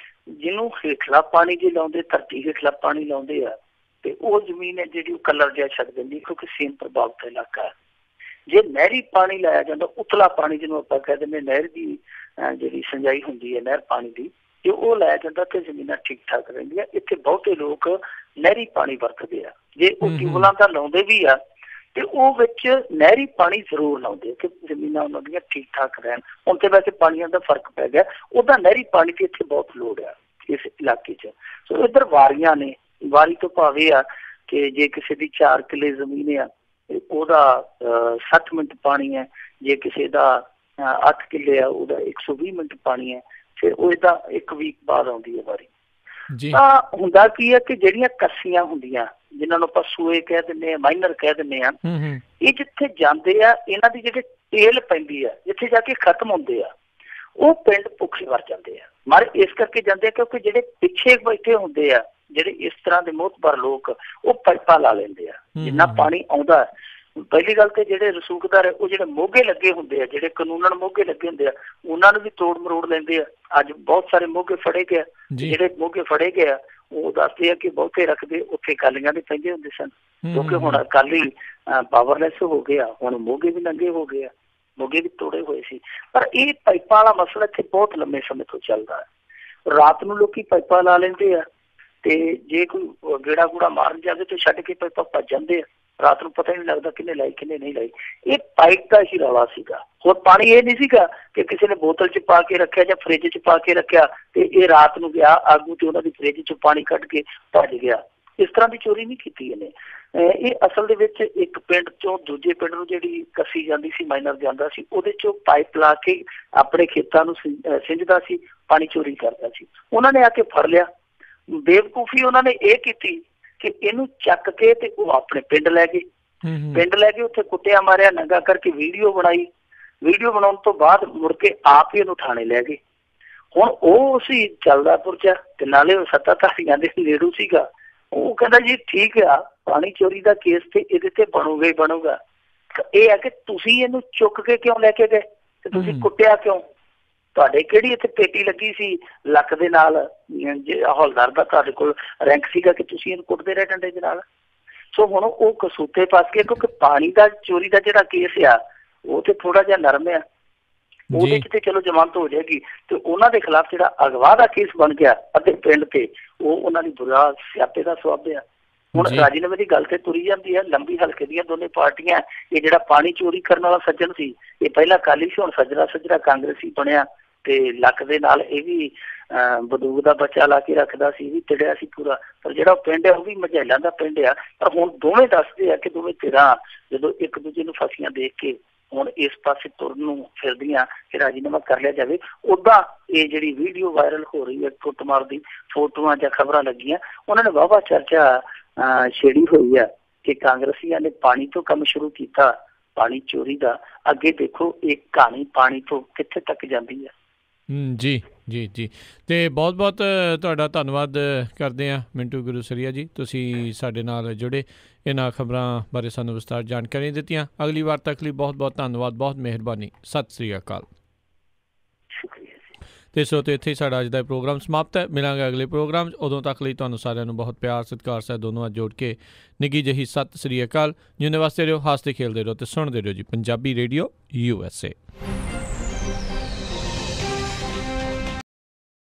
ਜਿਹਨੂੰ ਹੇਠਲਾ ਪਾਣੀ ਜੇ ਲਾਉਂਦੇ, ਧਰਤੀ ਹੇਠਲਾ ਪਾਣੀ ਲਾਉਂਦੇ ਆ, ਤੇ ਉਹ ਜ਼ਮੀਨ ਹੈ ਜਿਹੜੀ ਉਹ ਕਲਰ ਜਿਹਾ ਛੱਡ ਦਿੰਦੀ, ਕਿਉਂਕਿ ਸੇਮ ਪ੍ਰਭਾਵਿਤ ਇਲਾਕਾ ਹੈ। ਜੇ ਨਹਿਰੀ ਪਾਣੀ ਲਾਇਆ ਜਾਂਦਾ, ਉਤਲਾ ਪਾਣੀ ਜਿਹਨੂੰ ਆਪਾਂ ਕਹਿ ਦਿੰਦੇ, ਨਹਿਰ ਦੀ ਜਿਹੜੀ ਸਿੰਜਾਈ ਹੁੰਦੀ ਹੈ ਨਹਿਰ ਪਾਣੀ ਦੀ, ਜੇ ਉਹ ਲਾਇਆ ਜਾਂਦਾ ਤੇ ਜ਼ਮੀਨਾਂ ਠੀਕ ਠਾਕ ਰਹਿੰਦੀਆਂ। ਇੱਥੇ ਬਹੁਤੇ ਲੋਕ ਨਹਿਰੀ ਪਾਣੀ ਵਰਤਦੇ ਆ। ਜੇ ਉਹ ਟਿਊਬਵੈੱਲਾਂ ਦਾ ਲਾਉਂਦੇ ਵੀ ਆ ਤੇ ਉਹ ਵਿੱਚ ਨਹਿਰੀ ਪਾਣੀ ਜ਼ਰੂਰ ਲਾਉਂਦੇ ਕਿ ਜ਼ਮੀਨਾਂ ਉਹਨਾਂ ਦੀਆਂ ਠੀਕ ਠਾਕ ਰਹਿਣ। ਹੁਣ ਤੇ ਵੈਸੇ ਪਾਣੀਆਂ ਦਾ ਫਰਕ ਪੈ ਗਿਆ, ਉਹਦਾ ਨਹਿਰੀ ਪਾਣੀ ਦੀ ਇੱਥੇ ਬਹੁਤ ਲੋੜ ਆ ਇਸ ਇਲਾਕੇ 'ਚ। ਸੋ ਇੱਧਰ ਵਾਰੀਆਂ ਨੇ, ਵਾਰੀ ਤੋਂ ਭਾਵੇਂ ਆ ਕਿ ਜੇ ਕਿਸੇ ਦੀ 4 ਕਿੱਲੇ ਜ਼ਮੀਨ ਆ ਉਹਦਾ 60 ਮਿੰਟ ਪਾਣੀ ਹੈ, ਜੇ ਕਿਸੇ ਦਾ 8 ਕਿੱਲੇ ਆ ਉਹਦਾ 120 ਮਿੰਟ ਪਾਣੀ ਹੈ। ਫਿਰ ਉਹ ਇਹਦਾ 1 ਵੀਕ ਬਾਅਦ ਆਉਂਦੀ ਹੈ ਵਾਰੀ। ਤਾਂ ਹੁੰਦਾ ਕੀ ਹੈ ਕਿ ਜਿਹੜੀਆਂ ਕੱਸੀਆਂ ਹੁੰਦੀਆਂ, ਜਿਹਨਾਂ ਨੂੰ ਆਪਾਂ ਸੂਏ ਕਹਿ ਦਿੰਦੇ ਹਾਂ, ਮਾਈਨਰ ਕਹਿ ਦਿੰਦੇ ਹਾਂ, ਇਹ ਜਿੱਥੇ ਜਾਂਦੇ ਆ, ਇਹਨਾਂ ਦੀ ਜਿਹੜੀ ਟੇਲ ਪੈਂਦੀ ਆ, ਜਿੱਥੇ ਜਾ ਕੇ ਖਤਮ ਹੁੰਦੇ ਆ, ਉਹ ਪਿੰਡ ਭੁੱਖੇ ਮਰ ਜਾਂਦੇ ਆ। ਮਰ ਇਸ ਕਰਕੇ ਜਾਂਦੇ ਆ ਕਿਉਂਕਿ ਜਿਹੜੇ ਪਿੱਛੇ ਬੈਠੇ ਹੁੰਦੇ ਆ, ਜਿਹੜੇ ਇਸ ਤਰ੍ਹਾਂ ਦੇ ਮੋਹਤਬਰ ਲੋਕ, ਉਹ ਪਾਈਪਾਂ ਲਾ ਲੈਂਦੇ ਆ। ਜਿੰਨਾ ਪਾਣੀ ਆਉਂਦਾ, ਪਹਿਲੀ ਗੱਲ ਤੇ ਜਿਹੜੇ ਰਸੂਖਦਾਰ ਉਹ ਜਿਹੜੇ ਮੋਗੇ ਲੱਗੇ ਹੁੰਦੇ ਆ, ਜਿਹੜੇ ਕਾਨੂੰਨਨ ਮੋਗੇ ਲੱਗੇ ਹੁੰਦੇ ਆ, ਉਹਨਾਂ ਨੂੰ ਵੀ ਤੋੜ ਮਰੋੜ ਲੈਂਦੇ ਆ। ਅੱਜ ਬਹੁਤ ਸਾਰੇ ਮੋਗੇ ਫੜੇ ਗਏ, ਜਿਹੜੇ ਮੋਗੇ ਫੜੇ ਗਏ ਆ ਉਹ ਦੱਸਦੇ ਆ ਕਿ ਬਹੁਤੇ ਰੱਖਦੇ ਉੱਥੇ ਅਕਾਲੀਆਂ ਦੇ ਪੈਂਦੇ ਹੁੰਦੇ ਸਨ, ਕਿਉਂਕਿ ਹੁਣ ਅਕਾਲੀ ਪਾਵਰਲੈਸ ਹੋ ਗਿਆ, ਹੁਣ ਮੋਗੇ ਵੀ ਨੰਗੇ ਹੋ ਗਏ ਆ, ਮੋਗੇ ਵੀ ਤੋੜੇ ਹੋਏ ਸੀ। ਪਰ ਇਹ ਪਾਈਪਾਂ ਵਾਲਾ ਮਸਲਾ ਇੱਥੇ ਬਹੁਤ ਲੰਮੇ ਸਮੇਂ ਤੋਂ ਚੱਲਦਾ ਹੈ। ਰਾਤ ਨੂੰ ਲੋਕੀ ਪਾਈਪਾਂ ਲਾ ਲੈਂਦੇ ਆ, ਤੇ ਜੇ ਕੋਈ ਗੇੜਾ ਗੂੜਾ ਮਾਰਨ ਜਾਵੇ ਤੇ ਛੱਡ ਕੇ ਪਾਈਪਾਂ ਭੱਜ ਜਾਂਦੇ ਆ। ਰਾਤ ਨੂੰ ਪਤਾ ਹੀ ਨਹੀਂ ਲੱਗਦਾ ਕਿੰਨੇ ਲਾਈ ਕਿੰਨੇ ਨਹੀਂ ਲਾਈ। ਇਹ ਪਾਈਪ ਦਾ ਹੀ ਰੌਲਾ ਸੀਗਾ। ਹੋਰ ਪਾਣੀ ਇਹ ਨਹੀਂ ਸੀਗਾ ਕਿ ਕਿਸੇ ਨੇ ਬੋਤਲ 'ਚ ਪਾ ਕੇ ਰੱਖਿਆ ਜਾਂ ਫਰਿੱਜ 'ਚ ਪਾ ਕੇ ਰੱਖਿਆ ਤੇ ਇਹ ਰਾਤ ਨੂੰ ਗਿਆ ਆਗੂ ਤੇ ਉਹਨਾਂ ਦੀ ਫਰਿੱਜ 'ਚ ਪਾਣੀ ਕੱਢ ਕੇ ਭੱਜ ਗਿਆ। ਇਸ ਤਰ੍ਹਾਂ ਦੀ ਚੋਰੀ ਨਹੀਂ ਕੀਤੀ ਇਹਨੇ। ਇਹ ਅਸਲ ਦੇ ਵਿੱਚ ਇੱਕ ਪਿੰਡ ਚੋਂ ਦੂਜੇ ਪਿੰਡ ਨੂੰ ਜਿਹੜੀ ਕੱਸੀ ਜਾਂਦੀ ਸੀ, ਮਾਈਨਰ ਜਾਂਦਾ ਸੀ, ਉਹਦੇ 'ਚੋਂ ਪਾਈਪ ਲਾ ਕੇ ਆਪਣੇ ਖੇਤਾਂ ਨੂੰ ਸਿੰਜਦਾ ਸੀ, ਪਾਣੀ ਚੋਰੀ ਕਰਦਾ ਸੀ। ਉਹਨਾਂ ਨੇ ਆ ਕੇ ਫੜ ਲਿਆ। ਬੇਵਕੂਫੀ ਉਹਨਾਂ ਨੇ ਇਹ ਕੀਤੀ ਕਿ ਇਹਨੂੰ ਚੱਕ ਕੇ ਤੇ ਉਹ ਆਪਣੇ ਪਿੰਡ ਲੈ ਗਏ। ਪਿੰਡ ਲੈ ਕੇ ਉੱਥੇ ਕੁੱਟਿਆ ਮਾਰਿਆ, ਨੰਗਾ ਕਰਕੇ ਵੀਡੀਓ ਬਣਾਈ। ਵੀਡੀਓ ਬਣਾਉਣ ਤੋਂ ਬਾਅਦ ਮੁੜ ਕੇ ਆਪ ਹੀ ਇਹਨੂੰ ਥਾਣੇ ਲੈ ਗਏ। ਹੁਣ ਉਹ ਸੀ ਚੱਲਦਾ ਪੁਰਜਾ ਤੇ ਨਾਲੇ ਉਹ ਸੱਤਾਧਾਰੀਆਂ ਦੇ ਨੇੜੂ ਸੀਗਾ। ਉਹ ਕਹਿੰਦਾ ਜੀ ਠੀਕ ਆ, ਪਾਣੀ ਚੋਰੀ ਦਾ ਕੇਸ ਤੇ ਇਹਦੇ ਤੇ ਬਣੂਗਾ ਹੀ ਬਣੂਗਾ। ਇਹ ਹੈ ਕਿ ਤੁਸੀਂ ਇਹਨੂੰ ਚੁੱਕ ਕੇ ਕਿਉਂ ਲੈ ਕੇ ਗਏ ਤੇ ਤੁਸੀਂ ਕੁੱਟਿਆ ਕਿਉਂ? ਤੁਹਾਡੇ ਕਿਹੜੀ ਇੱਥੇ ਪੇਟੀ ਲੱਗੀ ਸੀ ਲੱਕ ਦੇ ਨਾਲ? ਹੌਲਦਾਰ ਦਾ ਤੁਹਾਡੇ ਕੋਲ ਰੈਂਕ ਸੀਗਾ ਕਿ ਤੁਸੀਂ ਇਹਨੂੰ ਕੁੱਟਦੇ ਰਹੇ ਡੰਡੇ ਦੇ ਨਾਲ? ਸੋ ਹੁਣ ਉਹ ਕਸੂਤੇ ਫਸ ਗਏ ਕਿਉਂਕਿ ਪਾਣੀ ਦਾ ਚੋਰੀ ਦਾ ਜਿਹੜਾ ਕੇਸ ਆ ਉਹ ਤੇ ਥੋੜਾ ਜਿਹਾ ਨਰਮ ਆ, ਉਹਦੇ 'ਚ ਤੇ ਚਲੋ ਜ਼ਮਾਨਤ ਹੋ ਜਾਏਗੀ। ਤੇ ਉਹਨਾਂ ਦੇ ਖਿਲਾਫ ਜਿਹੜਾ ਅਗਵਾ ਦਾ ਕੇਸ ਬਣ ਗਿਆ ਅਤੇ ਪਿੰਡ ਤੇ, ਉਹ ਉਹਨਾਂ ਦੀ ਬੁਰਾ ਸਿਆਪੇ ਦਾ ਸਵਾਬ ਆ। ਹੁਣ ਰਾਜੀਨਾਮੇ ਦੀ ਗੱਲ ਤੇ ਤੁਰੀ ਜਾਂਦੀ ਹੈ। ਲੰਬੀ ਹਲਕੇ ਦੀਆਂ ਦੋਨੇ ਪਾਰਟੀਆਂ, ਇਹ ਜਿਹੜਾ ਪਾਣੀ ਚੋਰੀ ਕਰਨ ਵਾਲਾ ਸੱਜਣ ਸੀ ਇਹ ਪਹਿਲਾਂ ਅਕਾਲੀ ਸੀ, ਹੁਣ ਸੱਜਣਾ ਕਾਂਗਰਸੀ ਬਣਿਆ ਤੇ ਲੱਕ ਦੇ ਨਾਲ ਇਹ ਵੀ ਬੰਦੂਕ ਦਾ ਬੱਚਾ ਲਾ ਕੇ ਰੱਖਦਾ ਸੀ, ਵੀ ਤਿੜਿਆ ਸੀ ਪੂਰਾ। ਪਰ ਜਿਹੜਾ ਪਿੰਡ ਹੈ ਉਹ ਵੀ ਮਝੈਲਾਂ ਦਾ ਪਿੰਡ ਆ। ਪਰ ਹੁਣ ਦੋਵੇਂ ਦੱਸਦੇ ਆ ਕਿ ਦੋਵੇਂ ਧਿਰਾਂ ਜਦੋਂ ਇੱਕ ਦੂਜੇ ਨੂੰ ਫਸੀਆਂ ਦੇਖ ਕੇ ਹੁਣ ਇਸ ਪਾਸੇ ਤੁਰਨ ਨੂੰ ਫਿਰਦੀਆਂ ਕਿ ਰਾਜੀਨਾਮਾ ਕਰ ਲਿਆ ਜਾਵੇ। ਉੱਦਾਂ ਇਹ ਜਿਹੜੀ ਵੀਡੀਓ ਵਾਇਰਲ ਹੋ ਰਹੀ ਹੈ ਕੁੱਟਮਾਰ ਦੀ ਫੋਟੋਆਂ ਜਾਂ ਖਬਰਾਂ ਲੱਗੀਆਂ, ਉਹਨਾਂ ਨੇ ਵਾਹਵਾ ਚਰਚਾ ਛੇੜੀ ਹੋਈ ਆ ਕਿ ਕਾਂਗਰਸੀਆਂ ਨੇ ਪਾਣੀ ਤੋਂ ਕੰਮ ਸ਼ੁਰੂ ਕੀਤਾ, ਪਾਣੀ ਚੋਰੀ ਦਾ। ਅੱਗੇ ਦੇਖੋ ਇਹ ਕਹਾਣੀ ਪਾਣੀ ਤੋਂ ਕਿੱਥੇ ਤੱਕ ਜਾਂਦੀ ਹੈ। ਜੀ ਜੀ ਜੀ, ਅਤੇ ਬਹੁਤ ਬਹੁਤ ਤੁਹਾਡਾ ਧੰਨਵਾਦ ਕਰਦੇ ਹਾਂ ਮਿੰਟੂ ਗੁਰੂਸਰੀਆ ਜੀ, ਤੁਸੀਂ ਸਾਡੇ ਨਾਲ ਜੁੜੇ, ਇਹਨਾਂ ਖਬਰਾਂ ਬਾਰੇ ਸਾਨੂੰ ਵਿਸਤਾਰ ਜਾਣਕਾਰੀ ਦਿੱਤੀਆਂ। ਅਗਲੀ ਵਾਰ ਤੱਕ ਲਈ ਬਹੁਤ ਬਹੁਤ ਧੰਨਵਾਦ, ਬਹੁਤ ਮਿਹਰਬਾਨੀ, ਸਤਿ ਸ਼੍ਰੀ ਅਕਾਲ। ਅਤੇ ਸੋ ਅਤੇ ਇੱਥੇ ਹੀ ਸਾਡਾ ਅੱਜ ਦਾ ਪ੍ਰੋਗਰਾਮ ਸਮਾਪਤ ਹੈ। ਮਿਲਾਂਗੇ ਅਗਲੇ ਪ੍ਰੋਗਰਾਮ 'ਚ, ਉਦੋਂ ਤੱਕ ਲਈ ਤੁਹਾਨੂੰ ਸਾਰਿਆਂ ਨੂੰ ਬਹੁਤ ਪਿਆਰ ਸਤਿਕਾਰ ਸਹਿਤ ਦੋਨੋਂ ਹੱਥ ਜੋੜ ਕੇ ਨਿੱਘੀ ਜਿਹੀ ਸਤਿ ਸ਼੍ਰੀ ਅਕਾਲ। ਜਿਉਂਦੇ ਵਾਸਤੇ ਰਹੋ, ਹੱਸਦੇ ਖੇਲਦੇ ਰਹੋ ਅਤੇ ਸੁਣਦੇ ਰਹੋ ਜੀ ਪੰਜਾਬੀ ਰੇਡੀਓ USA।